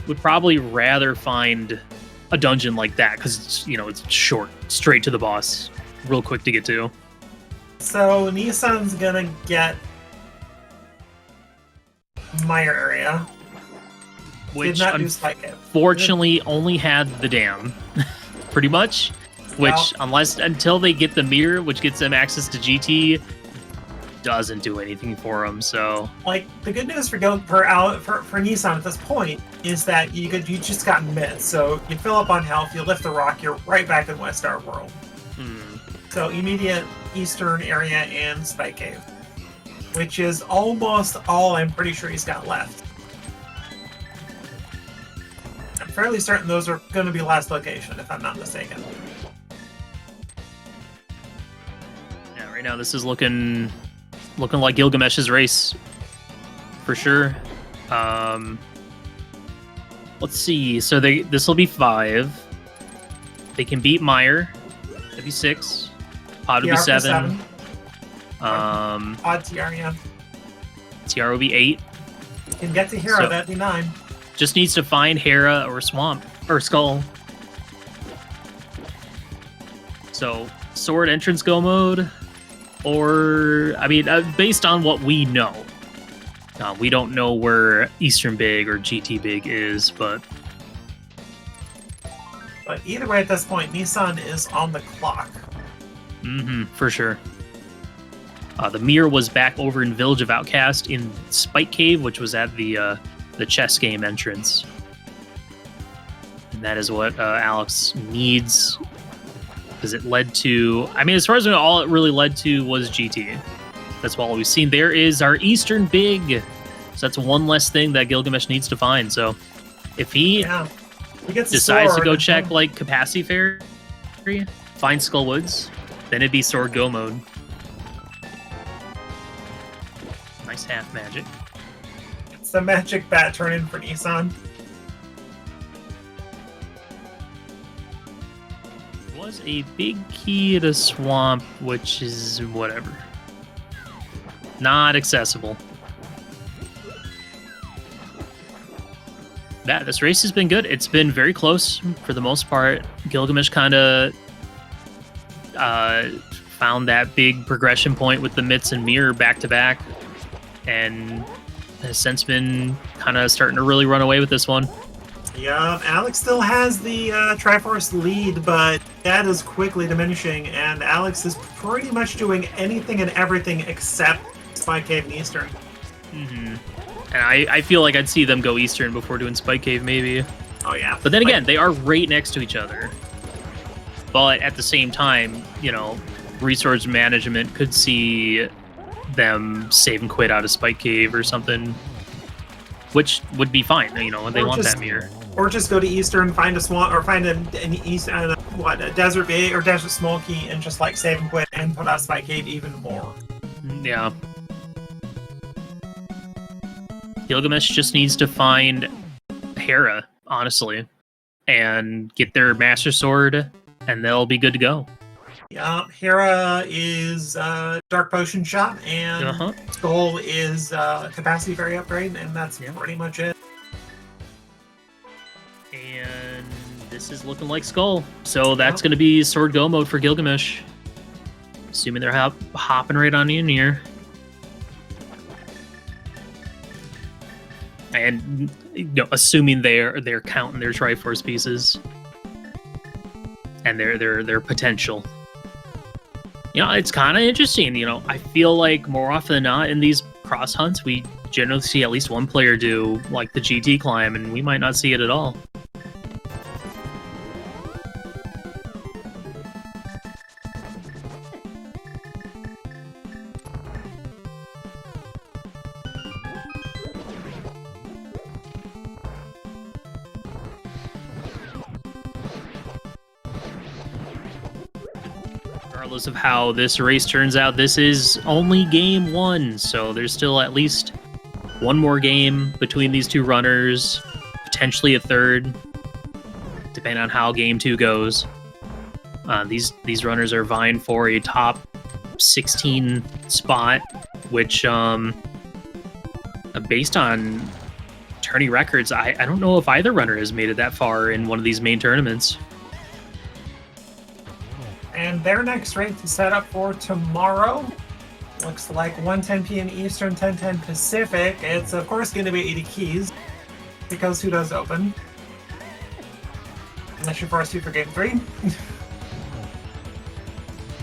would probably rather find a dungeon like that, because it's short, straight to the boss, real quick to get to.
So, Nissan's gonna get Meyer area.
Which,
did not do Spike Cave.
Fortunately, only had the dam, pretty much. Which, until they get the mirror, which gets them access to GT, doesn't do anything for them. So,
the good news for Nissan at this point is that you just got myths. So you fill up on health, you lift the rock, you're right back in West Star World. So immediate eastern area and Spike Cave, which is almost all I'm pretty sure he's got left. I'm fairly certain those are going to be last location, if I'm not mistaken.
Right now, this is looking like Gylgamesh's race for sure. Let's see. So this will be 5. They can beat Meyer. That'd be 6. Pod would be 7.
Pod TR, yeah.
TR will be 8.
You can get to Hera. So, that'd be 9.
Just needs to find Hera or Swamp or Skull. So sword entrance go mode. Or, based on what we know. We don't know where Eastern Big or GT Big is, but
either way, at this point, Nissan is on the clock.
For sure. The mirror was back over in Village of Outcast in Spike Cave, which was at the chess game entrance. And that is what Alex needs. Because it led to, as far as we know, all it really led to was GT. That's all we've seen. There is our Eastern Big. So that's one less thing that Gylgamesh needs to find. So if he decides to go check Capacity Fairy, find Skullwoods, then it'd be Sword Go mode. Nice half magic.
It's the magic bat turn in for Nissan.
Was a big key to Swamp, which is whatever. Not accessible. This race has been good. It's been very close for the most part. Gylgamesh kind of found that big progression point with the mitts and mirror back to back, and has since been kind of starting to really run away with this one.
Yeah, Alex still has the Triforce lead, but that is quickly diminishing, and Alex is pretty much doing anything and everything except Spike Cave and Eastern.
Mm-hmm. And I feel like I'd see them go Eastern before doing Spike Cave, maybe.
Oh, yeah.
But then again, they are right next to each other. But at the same time, you know, resource management could see them save and quit out of Spike Cave or something, which would be fine, you know, when they want that mirror.
Or just go to Eastern, find a swamp, or find an East, a Desert Bay or Desert Smoky, and just like save and quit and put out Spike Cave even more.
Yeah. Gylgamesh just needs to find Hera, honestly, and get their Master Sword, and they'll be good to go.
Yeah, Hera is Dark Potion shot, and Skull is Capacity Fairy upgrade, and that's pretty much it.
And this is looking like Skull, so that's going to be Sword Go mode for Gylgamesh. Assuming they're hopping right on in here. And you know, assuming they're counting their Triforce pieces and their potential. You know, it's kind of interesting. You know, I feel like more often than not in these cross hunts, we generally see at least one player do like the GT climb, and we might not see it at all. Regardless of how this race turns out, this is only game 1, so there's still at least one more game between these two runners, potentially a third, depending on how game 2 goes. These runners are vying for a top 16 spot, which, based on tourney records, I don't know if either runner has made it that far in one of these main tournaments.
And their next race is set up for tomorrow. Looks like 1:10 p.m. Eastern, 10:10 Pacific. It's, of course, going to be 80 keys, because who does open? Unless you're forced to for Game 3.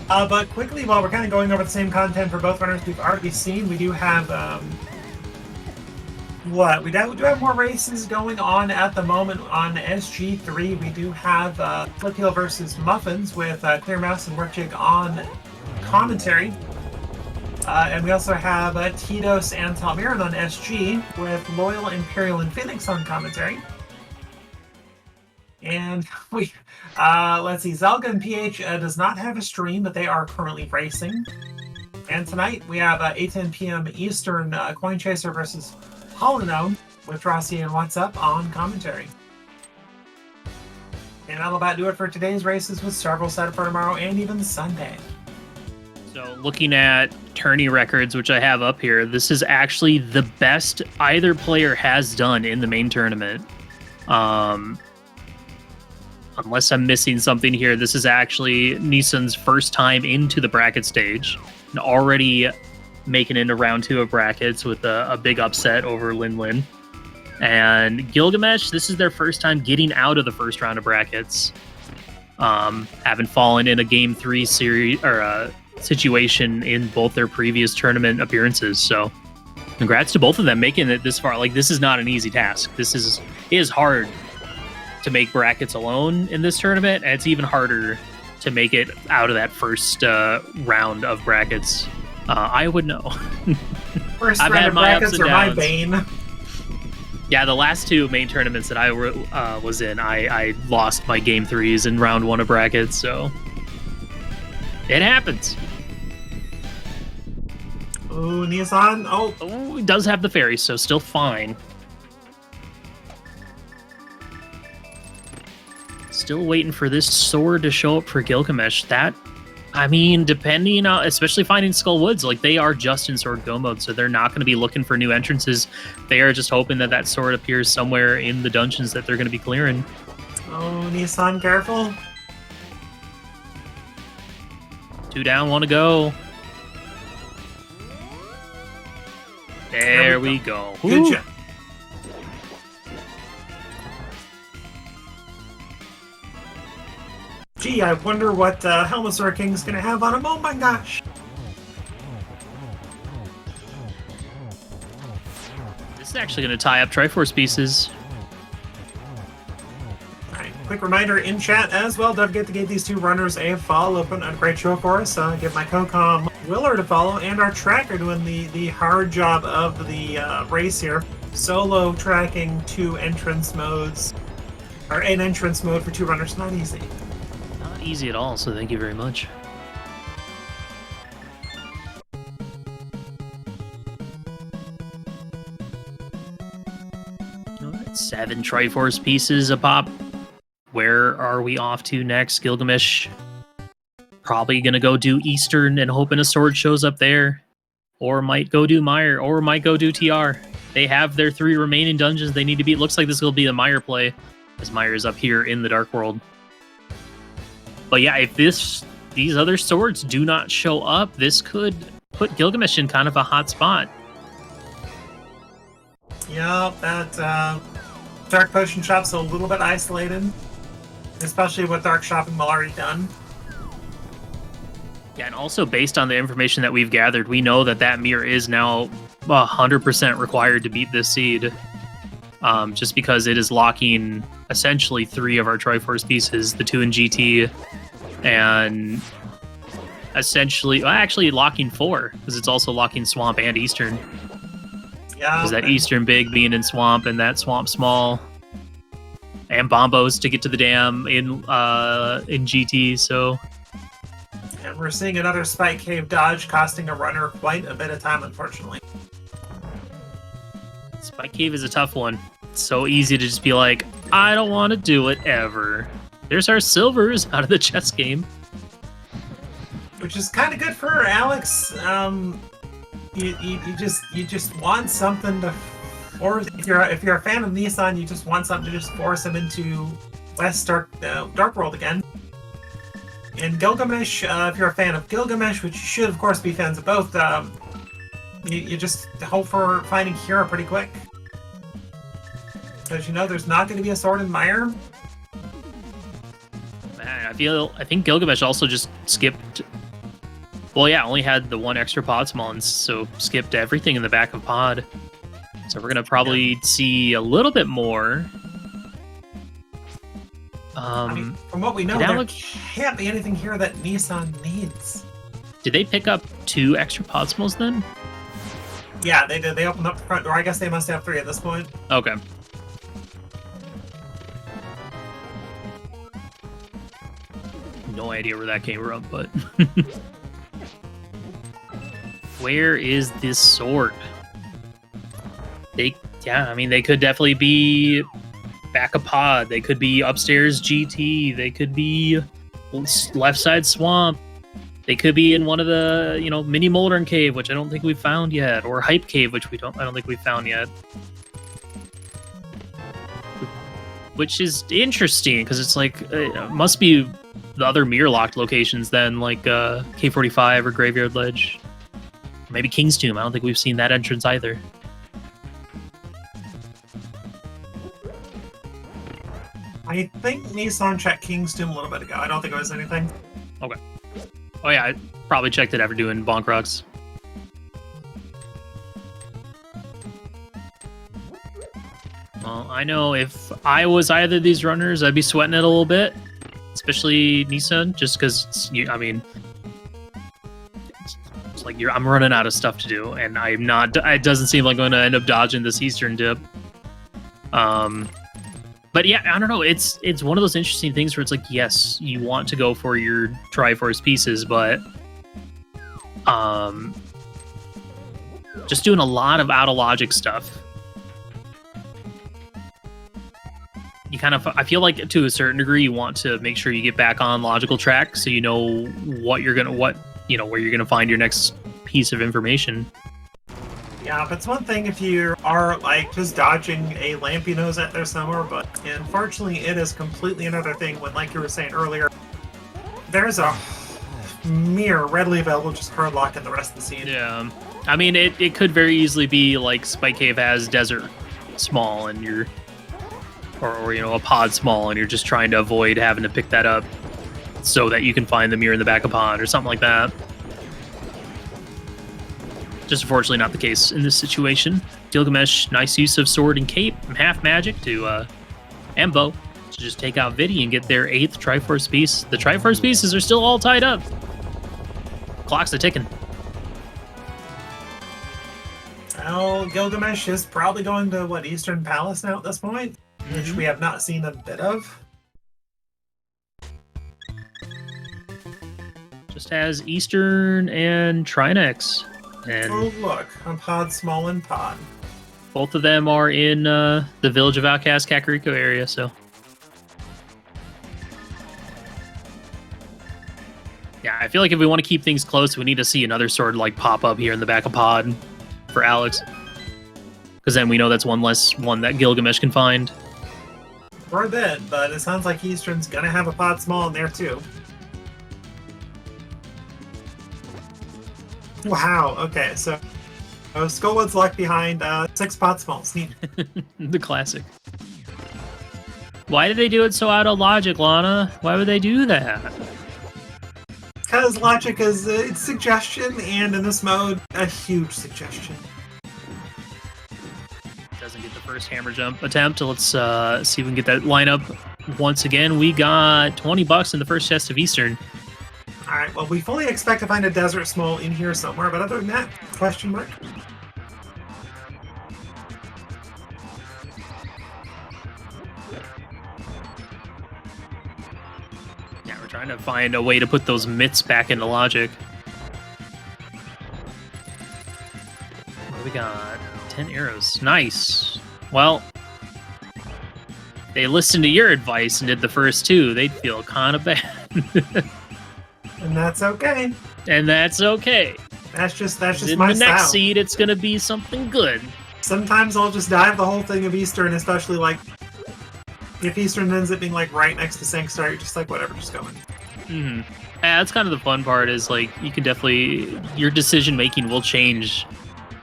But quickly, while we're kind of going over the same content for both runners we've already seen, we do have... We do have more races going on at the moment on SG3. We do have Flipheel versus Muffins with Clear Mouse and Workjig on commentary. And we also have Titos and Talmiran on SG with Loyal, Imperial, and Phoenix on commentary. And we, let's see, Zelga and PH does not have a stream, but they are currently racing. And tonight we have 8:10 p.m. Eastern Coin Chaser versus Hollow Gnome with Rossi and What's Up on commentary. And that'll about do it for today's races, with several set up for tomorrow and even Sunday.
So looking at tourney records, which I have up here, this is actually the best either player has done in the main tournament. Unless I'm missing something here, this is actually Nisson's first time into the bracket stage, and already making it into round 2 of brackets with a big upset over Lin Lin. And Gylgamesh, this is their first time getting out of the first round of brackets, having fallen in a game 3 series or situation in both their previous tournament appearances. So congrats to both of them making it this far. Like, this is not an easy task. It is hard to make brackets alone in this tournament, and it's even harder to make it out of that first round of brackets. I would know.
First I've round had of my brackets ups and downs. My bane.
Yeah, the last 2 main tournaments that I was in, I lost my game 3s in round 1 of brackets, so it happens.
Oh, Nissan.
Oh, it does have the fairy, so still fine. Still waiting for this sword to show up for Gylgamesh. That, I mean, depending on, especially finding Skull Woods, like, they are just in Sword Go mode, so they're not going to be looking for new entrances. They are just hoping that that sword appears somewhere in the dungeons that they're going to be clearing.
Oh, Nissan, careful.
2 down, 1 to go. There we go.
Good job. gee, I wonder what Helmasaur King's gonna have on him. Oh my gosh!
This is actually going to tie up Triforce pieces.
Alright, quick reminder in chat as well, don't forget to give these two runners a follow. Open a great show for us. Give my co-com Willard a follow, and our tracker doing the hard job of the race here. Solo tracking 2 entrance modes, or an entrance mode for 2 runners, not easy.
Not easy at all, so thank you very much. All right, 7 Triforce pieces a pop. Where are we off to next? Gylgamesh probably gonna go do Eastern and hoping a sword shows up there. Or might go do Meyer, or might go do TR. They have their 3 remaining dungeons they need to beat. Looks like this will be the Meyer play, as Meyer is up here in the Dark World. But yeah, if these other swords do not show up, this could put Gylgamesh in kind of a hot spot.
Yeah, that Dark Potion Shop's a little bit isolated, especially with Dark Shopping already done.
Yeah, and also based on the information that we've gathered, we know that mirror is now 100% required to beat this seed. Just because it is locking essentially 3 of our Triforce pieces, the 2 in GT, and essentially, actually locking 4, because it's also locking Swamp and Eastern.
Yeah.
Because that Eastern big being in Swamp and that Swamp small. And Bombos to get to the dam in GT, so...
And we're seeing another Spike Cave dodge costing a runner quite a bit of time, unfortunately.
Spike Cave is a tough one. It's so easy to just be like, I don't want to do it ever. There's our silvers out of the chess game.
Which is kind of good for Alex. You just want something to force. If you're a fan of Nissan, you just want something to just force him into West Dark World again. And Gylgamesh, if you're a fan of Gylgamesh, which you should of course be fans of both, you just hope for finding Kira pretty quick. Because you know there's not going to be a sword in Meyer.
Man, I think Gylgamesh also just skipped. Well, yeah, only had the 1 extra pod small, so skipped everything in the back of pod. So we're gonna probably see a little bit more.
I mean, from what we know, there can't be anything here that Nissan needs.
Did they pick up 2 extra pod smalls then?
Yeah, they did. They opened up the front door. I guess they must have 3 at this point.
Okay. No idea where that came from, but... Where is this sword? I mean, they could definitely be back a pod. They could be upstairs GT. They could be left side swamp. They could be in one of the, mini Moldern Cave, which I don't think we've found yet, or Hype Cave, which I don't think we've found yet. Which is interesting, because it's like, it must be the other mirror locked locations then, like K45 or Graveyard Ledge. Maybe King's Tomb. I don't think we've seen that entrance either.
I think Nissan checked King's Tomb a little bit ago. I don't think it was anything.
Okay. Oh yeah, I probably checked it after doing Bonk Rocks. Well, I know if I was either of these runners, I'd be sweating it a little bit. Especially Nissan, just because, I mean... It's like I'm running out of stuff to do, and I'm not... It doesn't seem like I'm going to end up dodging this Eastern dip. But yeah, I don't know. It's one of those interesting things where it's like, yes, you want to go for your Triforce pieces, but just doing a lot of out of logic stuff. You kind of, I feel like to a certain degree, you want to make sure you get back on logical track, so you know where you're gonna find your next piece of information.
Yeah, but it's one thing if you are, like, just dodging a lampy nose out there somewhere, but unfortunately it is completely another thing when, like you were saying earlier, there's a mirror readily available, just hard lock in the rest of the scene.
Yeah. I mean, it could very easily be, like, Spike Cave has Desert Small, and you're... Or a pod small, and you're just trying to avoid having to pick that up. so that you can find the mirror in the back of pond or something like that. Just unfortunately not the case in this situation. Gylgamesh, nice use of sword and cape and half magic to and bow to just take out Vidi and get their 8th Triforce piece. The Triforce pieces are still all tied up. Clock's a ticking.
Well, Gylgamesh is probably going to, what, Eastern Palace now at this point? Which we have not seen a bit of.
Just has Eastern and Trinex. And
oh, look, a pod small and pod.
both of them are in the Village of Outcast Kakariko area, so. Yeah, I feel like if we want to keep things close, we need to see another sword like pop up here in the back of pod for Alex. Because then we know that's one less one that Gylgamesh can find.
For a bit, but it sounds like Eastern's gonna have a pod small in there too. Wow, okay, so Skullwood's left behind 6 pod smalls. Neat.
The classic. Why did they do it so out of logic, Lana? Why would they do that?
Because logic is it's suggestion, and in this mode, a huge suggestion.
Doesn't get the first hammer jump attempt. Let's see if we can get that lineup once again. We got $20 in the first chest of Eastern.
Alright, well, we fully expect to find a Desert Small in here somewhere, but other than that, question mark.
Yeah, we're trying to find a way to put those mitts back into logic. What do we got? 10 arrows. Nice. Well, they listened to your advice and did the first 2. They'd feel kind of bad.
And that's okay.
And that's okay.
That's just
In
my
the next
style.
seed, it's gonna be something good.
Sometimes I'll just dive the whole thing of Eastern, especially like if Eastern ends up being like right next to Sankstar, you're just like whatever, just going.
Mm-hmm. Yeah, that's kind of the fun part. Is like you can definitely your decision making will change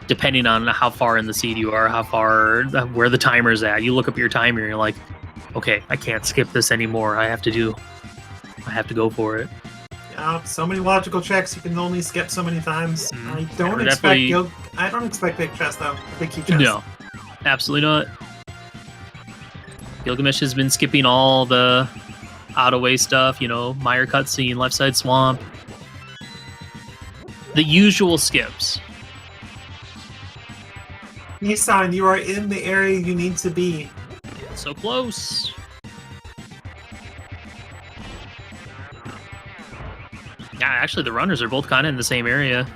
depending on how far in the seed you are, how far where the timer's at. You look up your timer, and you're like, okay, I can't skip this anymore. I have to go for it.
So many logical checks you can only skip so many times. I don't expect big chest though. Big key chest.
No, absolutely not. Gylgamesh has been skipping all the out-of-way stuff, you know, Mire cutscene, left side swamp. The usual skips.
Nissan, you are in the area you need to be.
So close. Yeah, actually, the runners are both kind of in the same area.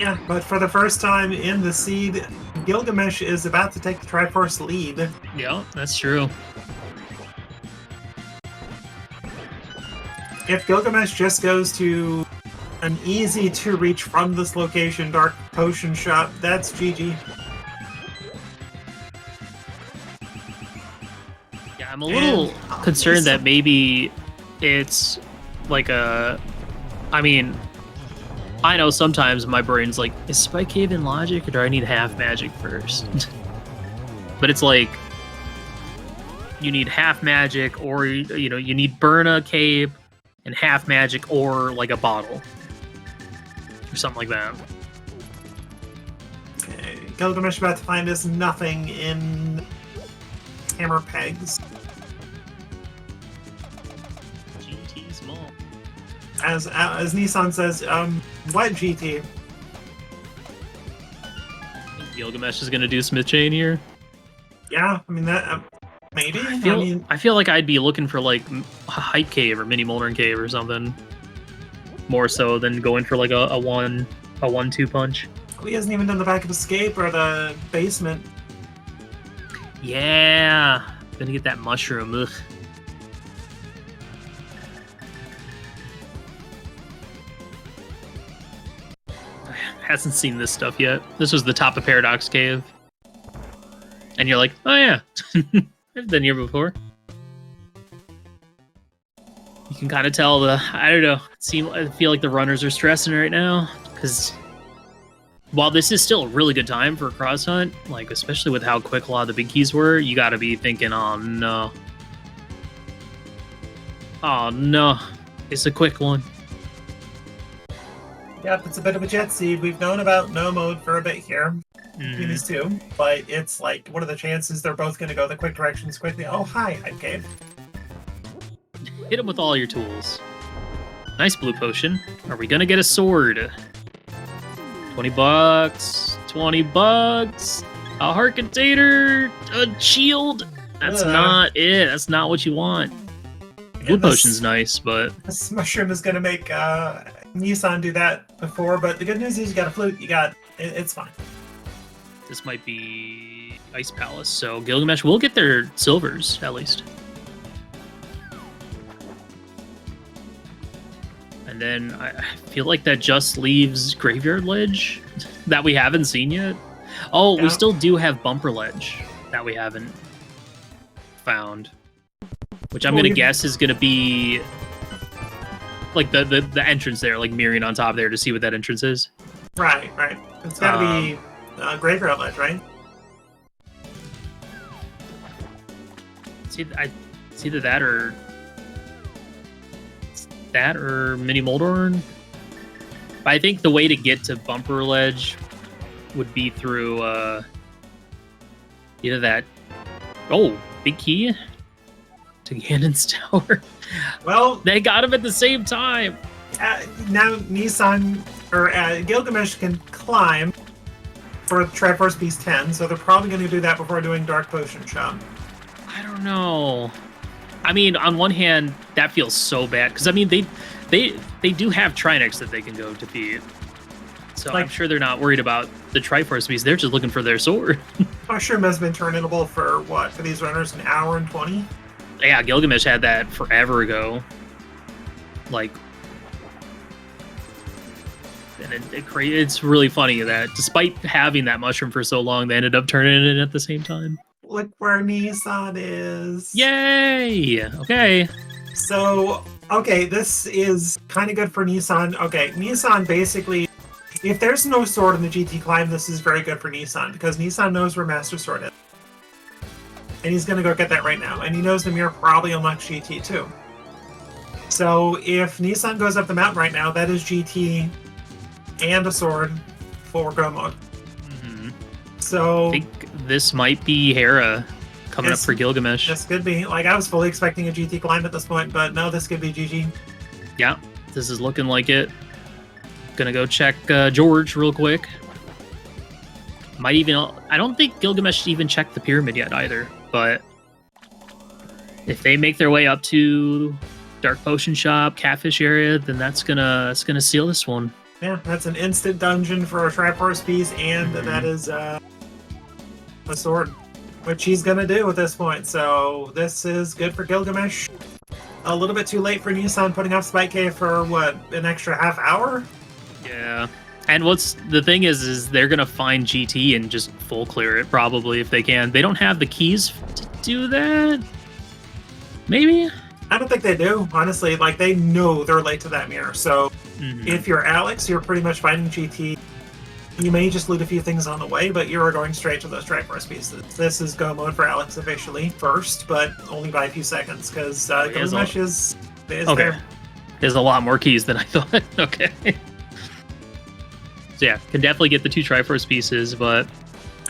Yeah, but for the first time in the seed, Gylgamesh is about to take the Triforce lead.
Yeah, that's true.
If Gylgamesh just goes to an easy to reach from this location Dark Potion shop, that's GG.
Yeah, I'm a little concerned that maybe it's like a... I mean, I know sometimes my brain's like, is Spike Cave in logic or do I need half magic first? But it's like, you need half magic or, you know, you need Burna Cave and half magic or like a bottle. Or something like that.
Okay, Gylgamesh about to find us nothing in hammer pegs.
GT small.
As Nissan says, what GT?
Gylgamesh is gonna do Smith Chain here.
Yeah, I mean that maybe.
I feel like I'd be looking for like a Hype Cave or Mini Molten Cave or something. More so than going for like a 1-2 punch.
He hasn't even done the back of escape or the basement.
Yeah, gonna get that mushroom. Ugh. Hasn't seen this stuff yet. This was the top of Paradox Cave. And you're like, oh yeah, I've been here before. You can kind of tell I don't know, I feel like the runners are stressing right now, because while this is still a really good time for a cross hunt, like especially with how quick a lot of the big keys were, you gotta be thinking, oh no. Oh no, it's a quick one.
Yep, it's a bit of a jet seed. We've known about no mode for a bit here between these two, but it's like, what are the chances they're both going to go the quick directions quickly? Oh, hi, Hype Cave.
Hit him with all your tools. Nice blue potion. Are we gonna get a sword? 20 bucks. 20 bucks. A heart container. A shield. That's not it. That's not what you want. Blue potion's nice, but
this mushroom is going to make Nissan do that before. But the good news is you got a flute. It's fine.
this might be Ice Palace. So Gylgamesh will get their silvers at least. And then I feel like that just leaves Graveyard Ledge that we haven't seen yet. Oh, yeah. We still do have Bumper Ledge that we haven't found. Which I'm going to guess is going to be like the entrance there, like mirroring on top there to see what that entrance is.
Right. It's got to be Graveyard Ledge, right?
It's either that or Mini Moldorn. But I think the way to get to Bumper Ledge would be through either that. Oh, big key to Ganon's Tower.
Well,
they got him at the same time.
Now Nissan or Gilgamesh can climb for Triforce Beast 10, so they're probably going to do that before doing Dark Potion Shop.
I don't know. I mean, on one hand, that feels so bad because I mean they do have Trinix that they can go defeat, so like, I'm sure they're not worried about the Triforce Beast. They're just looking for their sword.
Mushroom has been turnable for what? For these runners, an hour and 20.
Yeah, Gilgamesh had that forever ago. Like, and it's really funny that despite having that mushroom for so long, they ended up turning it at the same time.
Look where Nissan is.
Yay! Okay.
So, okay, this is kind of good for Nissan. Okay, Nissan basically, if there's no sword in the GT climb, this is very good for Nissan because Nissan knows where Master Sword is. And he's going to go get that right now. And he knows the mirror probably unlocks GT too. So if Nissan goes up the mountain right now, that is GT and a sword for go mode. Mm-hmm. So
I think this might be Hera coming up for Gilgamesh.
This could be. Like, I was fully expecting a GT climb at this point, but no, this could be GG.
Yeah, this is looking like it. Gonna go check George real quick. Might even... I don't think Gilgamesh even checked the pyramid yet either, but if they make their way up to Dark Potion Shop, Catfish area, then that's gonna seal this one.
Yeah, that's an instant dungeon for a Triforce Beast, and that is a sword, which he's gonna do at this point. So this is good for Gilgamesh. A little bit too late for Nissan putting off Spike Cave for what, an extra half hour?
Yeah. And what's the thing is they're gonna find GT and just full clear it probably if they can. They don't have the keys to do that. Maybe?
I don't think they do, honestly. Like, they know they're late to that mirror. So if you're Alex, you're pretty much fighting GT. You may just loot a few things on the way, but you're going straight to those Triforce pieces. This is go mode for Alex officially first, but only by a few seconds because Gilgamesh is okay. There.
There's a lot more keys than I thought. Okay. So yeah, can definitely get the 2 Triforce pieces, but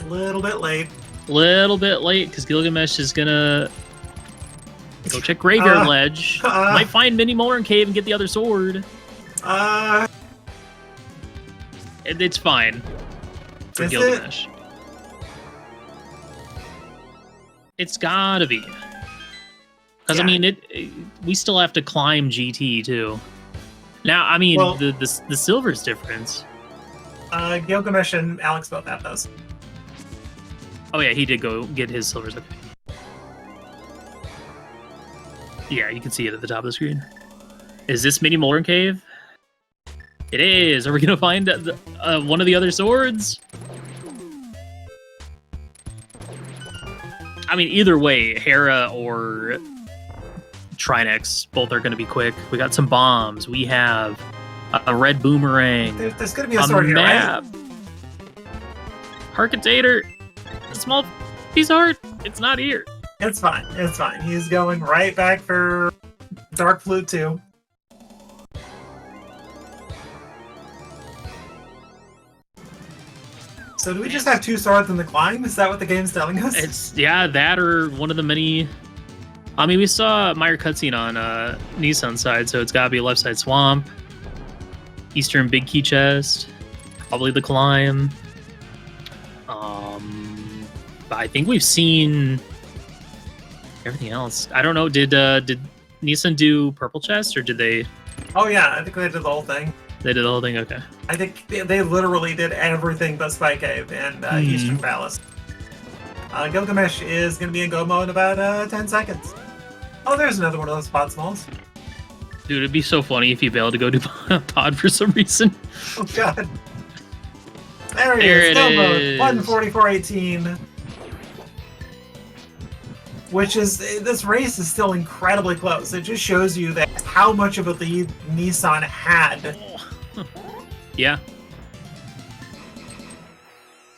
a little bit late.
Because Gilgamesh is gonna go check Graveyard Ledge. Might find Mini Moldorn Cave and get the other sword. It's fine for Gilgamesh. It's gotta be. Because, I mean, we still have to climb GT, too. Now, I mean, well, the silver's difference.
Gilgamesh and Alex both have those.
Oh, yeah, he did go get his silvers. Okay. Yeah, you can see it at the top of the screen. Is this Mini Moldorn Cave? It is. Are we going to find one of the other swords? I mean, either way, Hera or Trinix, both are going to be quick. We got some bombs. We have a red boomerang.
There's going to be a sword here,
map. Right? Heart container. A small piece of heart. It's not here.
It's fine. He's going right back for Dark Flute too. So do we just have 2 swords in the climb? Is that what the game's telling us?
It's, yeah, that or one of the many... I mean, we saw Meyer cutscene on Nissan side, so it's gotta be left side swamp, eastern big key chest, probably the climb. But I think we've seen everything else. I don't know, did Nissan do purple chest, or did they...
Oh yeah, I think they did the whole thing.
They did the whole thing? Okay.
I think they literally did everything but Spy Cave and Eastern Palace. Gylgamesh is going to be in go mode in about 10 seconds. Oh, there's another one of those pod smalls.
Dude, it'd be so funny if you failed to go to pod for some reason.
Oh god. There he is, go mode, 1:44.18. Which is, this race is still incredibly close. It just shows you that how much of a lead Nissan had.
Yeah.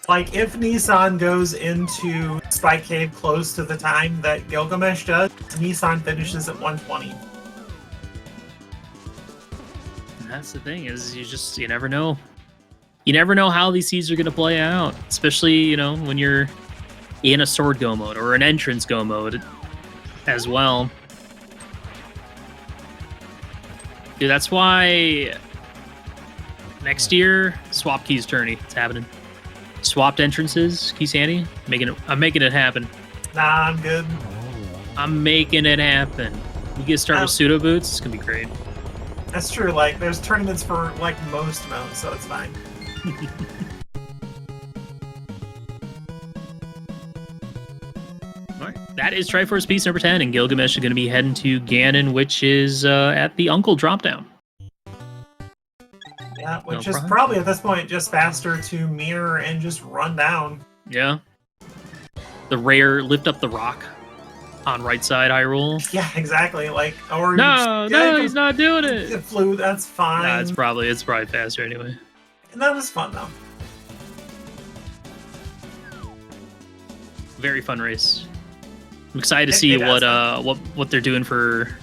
Like, if Nissan goes into Spy Cave close to the time that Gylgamesh does, Nissan finishes at 1:20.
And that's the thing, is you never know. You never know how these seeds are going to play out, especially, you know, when you're in a sword go mode or an entrance go mode as well. Dude, that's why next year, swap keys tourney. It's happening. Swapped entrances, Key Sandy. I'm making it happen.
Nah, I'm good.
I'm making it happen. We get started with pseudo boots. It's gonna be great.
That's true. Like, there's tournaments for like most modes, so it's fine.
All right, that is Triforce piece number 10, and Gylgamesh is going to be heading to Ganon, which is at the Uncle dropdown.
Yeah, which is probably at this point just faster to mirror and just run down.
Yeah. The rare lift up the rock on right side Hyrule.
Yeah, exactly. Like, or
no, he's not doing it.
It flew. That's fine.
Nah, it's probably faster anyway.
And that was fun though.
Very fun race. I'm excited to see what they're doing for.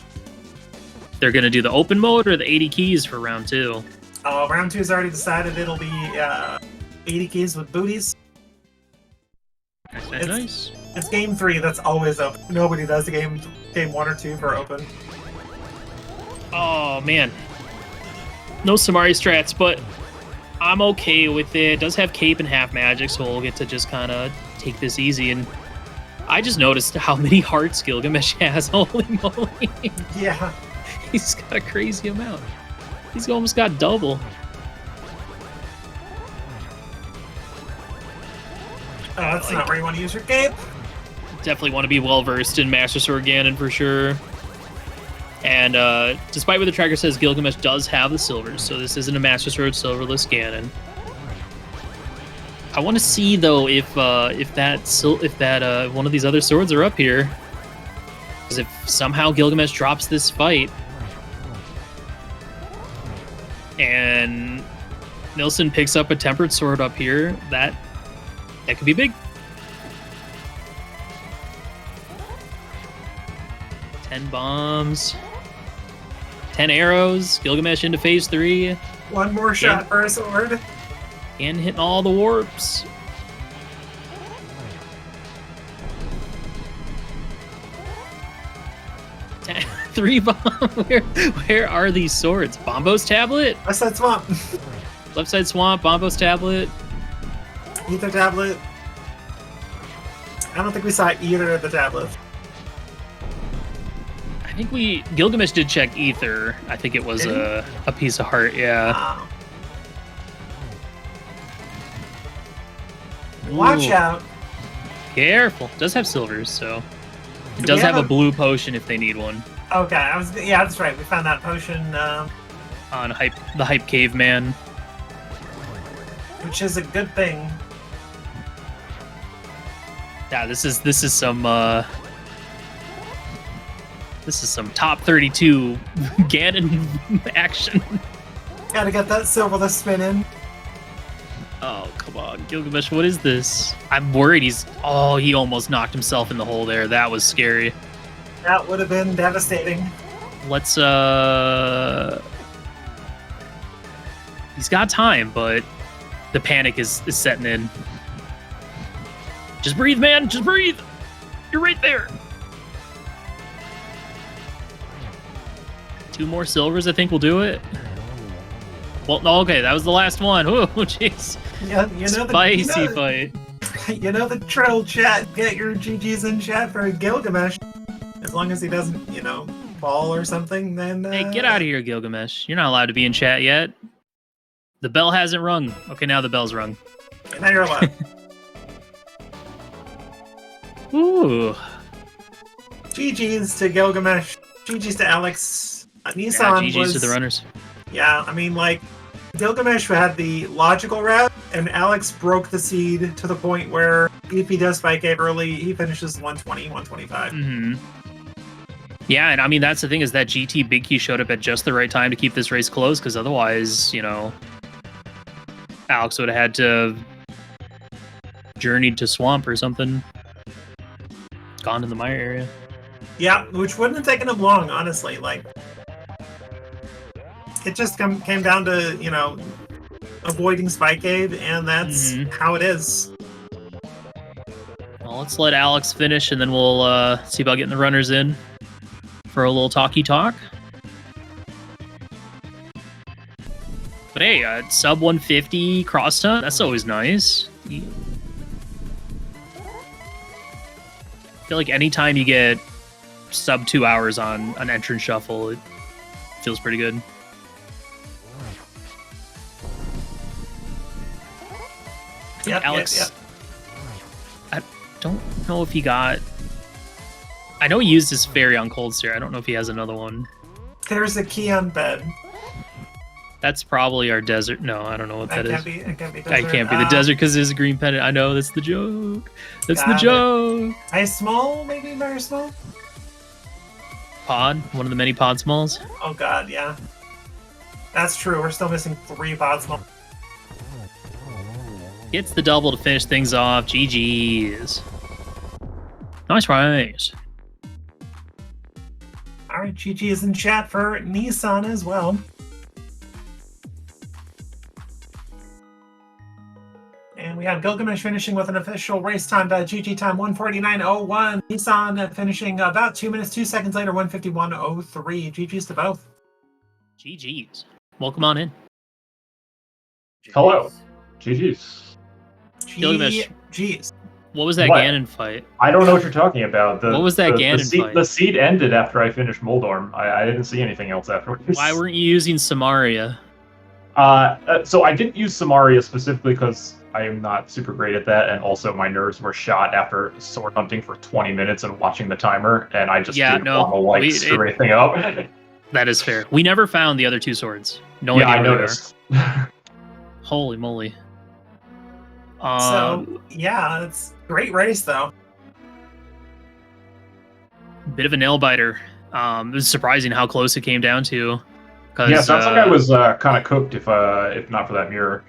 They're gonna do the open mode or the 80 keys for round 2.
Oh, round 2 is already decided. It'll be 80 keys with booties.
Nice.
It's game 3 that's always open. Nobody does the game 1 or 2 for open.
Oh man, no Samari strats, but I'm okay with it. It does have cape and half magic, so we'll get to just kind of take this easy. And I just noticed how many hearts Gylgamesh has. Holy moly!
Yeah,
he's got a crazy amount. He's almost got double.
Oh, that's not where you want to use your cape.
Definitely want to be well versed in Master Sword Ganon for sure. And despite what the tracker says, Gylgamesh does have the silvers, so this isn't a Master Sword silverless Ganon. I want to see though if that one of these other swords are up here, because if somehow Gylgamesh drops this fight and Nilsson picks up a tempered sword up here, that could be big. 10 bombs, 10 arrows. Gylgamesh into phase 3.
One more shot for a sword.
And hitting all the warps. Three bomb. Where are these swords? Bombo's tablet?
Left side swamp.
Left side swamp, Bombo's tablet.
Ether tablet. I don't think we saw either of the tablets.
I think Gylgamesh did check ether. I think it was a piece of heart, yeah.
Wow. Watch out.
Careful. It does have silvers, so it does have a blue potion if they need one.
Okay, yeah, that's right. We found that potion
on the hype caveman,
which is a good thing.
Yeah, this is some top 32 Ganon action.
Gotta get that silverless spin in.
Oh, come on, Gylgamesh, what is this? I'm worried he almost knocked himself in the hole there. That was scary.
That would have been devastating.
Let's he's got time, but the panic is setting in. Just breathe, man. Just breathe. You're right there. 2 more silvers, I think, will do it. Well, no, okay, that was the last one. Oh, jeez.
Yeah, you know
Spicy fight.
You know the troll chat. Get your GGs in chat for Gylgamesh. As long as he doesn't, fall or something, then...
Hey, get out of here, Gylgamesh. You're not allowed to be in chat yet. The bell hasn't rung. Okay, now the bell's rung.
Now you're allowed.
Ooh.
GG's to Gylgamesh. GG's to Alex. Nissan
GG's
was...
to the runners.
Yeah, I mean, Gylgamesh had the logical route, and Alex broke the seed to the point where if he does Spike Cave early, he finishes 120, 125.
Mm-hmm. Yeah, and I mean, that's the thing, is that GT Big Key showed up at just the right time to keep this race close, because otherwise, Alex would have had to journey to Swamp or something. Gone to the Mire area.
Yeah, which wouldn't have taken him long, honestly. It just came down to, avoiding Spike Cave, and that's how it is.
Well, let's let Alex finish, and then we'll see about getting the runners in for a little talky talk. But hey, sub 150 cross stunt, that's always nice. I feel like anytime you get sub 2 hours on an entrance shuffle, it feels pretty good. Alex, I don't know if he got... I know he used his fairy on Cold Stare. I don't know if he has another one.
There's a key on bed.
That's probably our desert. No, I don't know what that is.
It can't be desert.
I can't be the desert because there's a green pendant. I know, that's the joke. That's the joke.
Ice small, maybe very small?
Pod, one of the many pod smalls.
Oh god, yeah. That's true, we're still missing 3 pod small.
Gets the double to finish things off. GG's. Nice race.
Alright, GG is in chat for Nissan as well. And we have Gylgamesh finishing with an official race time, GG time 149.01. Nissan finishing about 2 minutes, 2 seconds later, 151.03. GG's to both.
GG's. Welcome on in.
Hello. GG's.
Gylgamesh.
GG's.
What was that Ganon fight?
I don't know what you're talking about.
What was that Ganon fight?
The seed ended after I finished Moldorm. I didn't see anything else afterwards.
Why weren't you using Samaria?
So I didn't use Samaria specifically because I am not super great at that, and also my nerves were shot after sword hunting for 20 minutes and watching the timer, and I just didn't want to screw anything up.
That is fair. We never found the other 2 swords. No
idea.
Yeah,
I noticed.
Holy moly.
So, yeah, it's a great race, though.
Bit of a nail biter. It was surprising how close it came down to.
Yeah, sounds like I was kind of cooked if not for that mirror.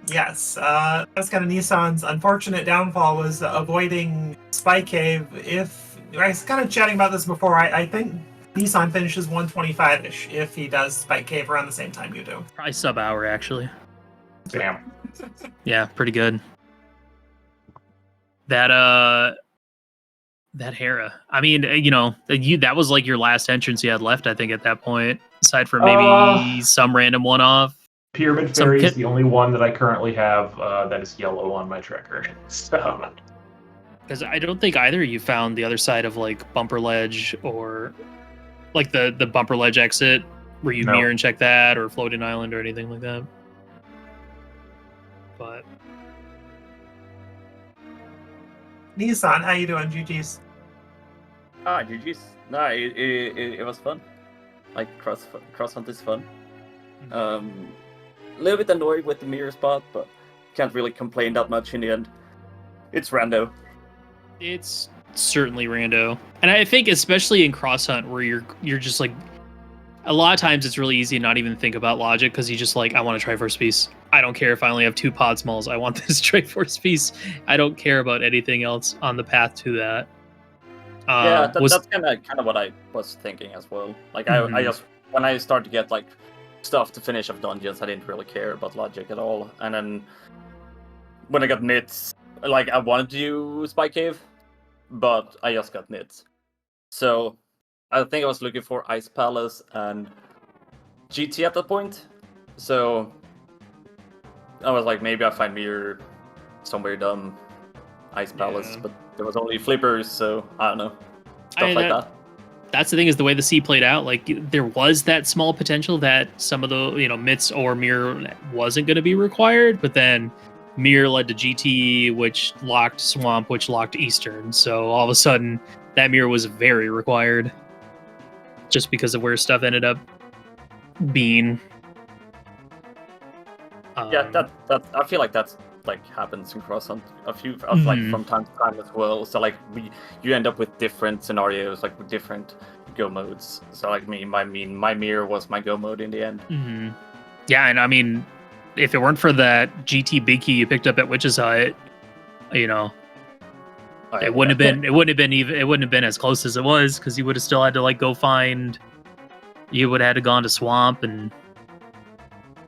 Yes, that's kind of Nissan's unfortunate downfall, was avoiding Spike Cave. I was kind of chatting about this before, I think Nissan finishes 125-ish if he does Spike Cave around the same time you do.
Probably sub-hour, actually.
Damn.
Yeah, pretty good. That Hera. I mean, that was like your last entrance you had left, I think, at that point. Aside from maybe some random one-off.
Pyramid Fairy is the only one that I currently have that is yellow on my tracker. So.
Because I don't think either of you found the other side of like Bumper Ledge or like the Bumper Ledge exit where you mirror and check that, or Floating Island or anything like that. But
Nissan, how you doing? GG's.
GG's. No, it was fun. Like cross hunt is fun. A little bit annoyed with the mirror spot, but can't really complain that much in the end. It's rando.
It's certainly rando, and I think especially in cross hunt where you're just like, a lot of times it's really easy to not even think about logic because you just like, I want to try first piece. I don't care if I only have 2 pod smalls. I want this Triforce piece. I don't care about anything else on the path to that.
That's kind of what I was thinking as well. Like I just when I start to get like stuff to finish of dungeons, I didn't really care about logic at all. And then when I got nits, like I wanted to do Spy Cave, but I just got nits. So I think I was looking for Ice Palace and GT at that point. So I was like, maybe I find Mirror somewhere dumb, Ice Palace, but there was only flippers, so I don't know. Stuff like that.
That's the thing, is the way the sea played out. Like there was that small potential that some of the Mitts or Mirror wasn't going to be required, but then Mirror led to GT, which locked Swamp, which locked Eastern. So all of a sudden, that Mirror was very required, just because of where stuff ended up being.
That I feel like that's like happens in Cross Hunt a few like from time to time as well. So like you end up with different scenarios, like with different go modes. So like my Mirror was my go mode in the end.
Mm-hmm. Yeah, and I mean, if it weren't for that GT big key you picked up at Witch's Hut, it wouldn't have been as close as it was, because you would have still had to like go find. You would have had to go into Swamp and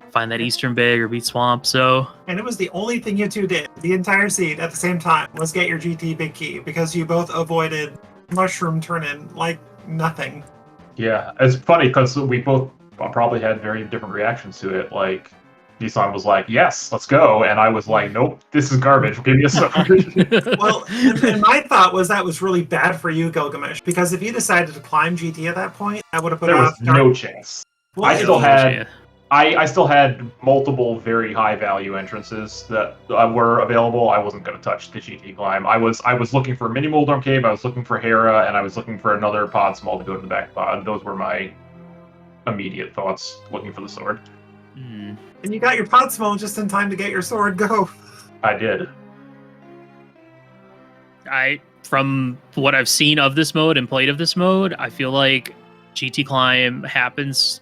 find that Eastern Big or beat Swamp.
And it was the only thing you two did the entire seed at the same time was get your GT big key, because you both avoided mushroom turn-in like nothing.
Yeah, it's funny because we both probably had very different reactions to it. Like, Nissan was like, yes, let's go. And I was like, nope, this is garbage. Give me a sword.
Well, and my thought was that was really bad for you, Gylgamesh, because if you decided to climb GT at that point, I would have put off.
There was no chance. Well, I still had multiple very high value entrances that were available. I wasn't going to touch the GT climb. I was looking for Mini Moldorm Cave, I was looking for Hera, and I was looking for another pod small to go to the back pod. Those were my immediate thoughts looking for the sword.
And you got your pod small just in time to get your sword. Go.
I did.
From what I've seen of this mode and played of this mode, I feel like GT climb happens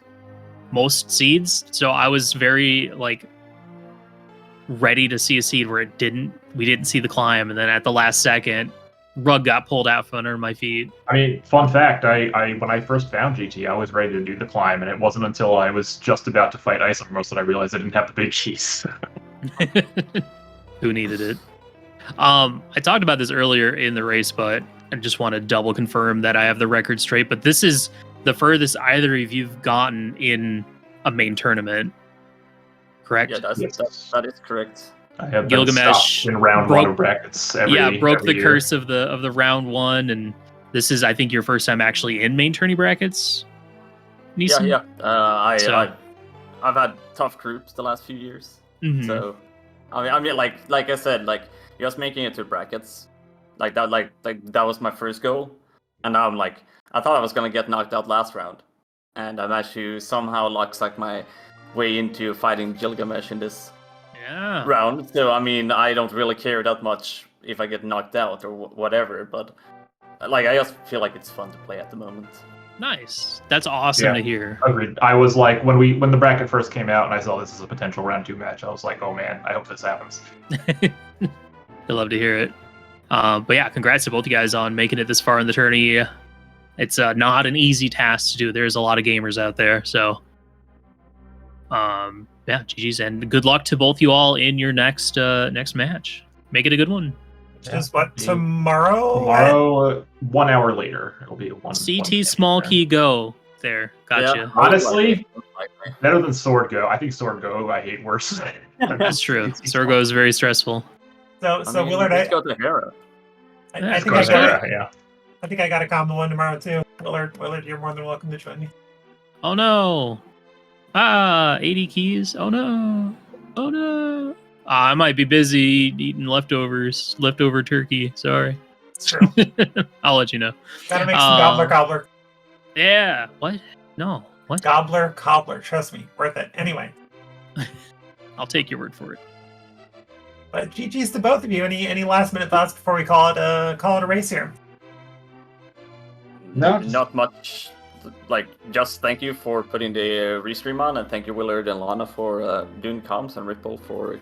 most seeds, so I was very like ready to see a seed where we didn't see the climb, and then at the last second, rug got pulled out from under my feet.
I mean, fun fact, I when I first found GT, I was ready to do the climb, and it wasn't until I was just about to fight Isomermost that I realized I didn't have the big keys.
Who needed it? I talked about this earlier in the race, but I just want to double confirm that I have the record straight, but this is the furthest either of you've gotten in a main tournament, correct?
Yeah, that is correct.
I have
Gylgamesh
in round one of brackets.
Broke the
year.
curse of the round one, and this is, I think, your first time actually in main tourney brackets. Nissan?
Yeah. I've had tough groups the last few years, so I mean, like I said, like just making it to brackets, that was my first goal, and now I'm like, I thought I was gonna get knocked out last round, and I managed to somehow locksuck my way into fighting Gylgamesh in this round. So I mean, I don't really care that much if I get knocked out or whatever, but like I just feel like it's fun to play at the moment.
Nice. That's awesome to hear.
Agreed. I was like, when the bracket first came out and I saw this as a potential round 2 match, I was like, oh man, I hope this happens.
I'd love to hear it. But yeah, congrats to both you guys on making it this far in the tourney. It's not an easy task to do. There's a lot of gamers out there, so yeah, GG's, and good luck to both you all in your next match. Make it a good one.
Is what, tomorrow?
Tomorrow, 1 hour later, it'll be one.
CT small key go there. Gotcha.
Yeah, honestly, better than Sword Go. I think Sword Go I hate worse.
That's true. Sword Go is very stressful.
So Willard,
let's go to Hera.
I think I got a combo one tomorrow too. Willard, you're more than welcome to join me.
Oh no! 80 keys. Oh no! I might be busy eating leftover turkey. Sorry.
It's true.
I'll let you know.
Gotta make some gobbler.
Yeah. What? No. What?
Gobbler. Trust me, worth it. Anyway.
I'll take your word for it.
But GG's to both of you. Any last minute thoughts before we call it a race here?
No,
not much. Like, just thank you for putting the restream on, and thank you Willard and Lana for doing comms, and Ripple for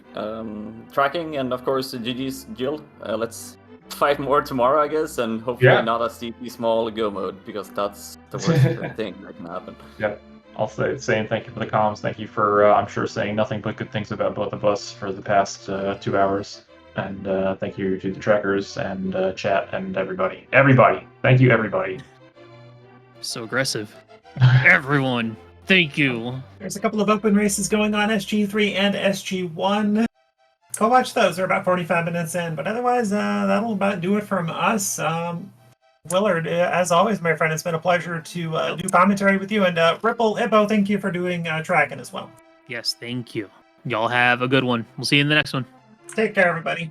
tracking, and of course GG's Jill. Let's 5 more tomorrow, I guess, and hopefully not a CP small go mode, because that's the worst thing that can happen.
Yep. I'll say thank you for the comms. Thank you for, I'm sure, saying nothing but good things about both of us for the past 2 hours. And thank you to the trackers and chat and everybody. Everybody! Thank you, everybody.
So aggressive. Everyone, thank you.
There's a couple of open races going on, SG3 and SG1. Go watch those. They're about 45 minutes in. But otherwise, that'll about do it from us. Willard, as always, my friend, it's been a pleasure to do commentary with you. And Ripple, Hippo, thank you for doing tracking as well.
Yes, thank you. Y'all have a good one. We'll see you in the next one.
Take care, everybody.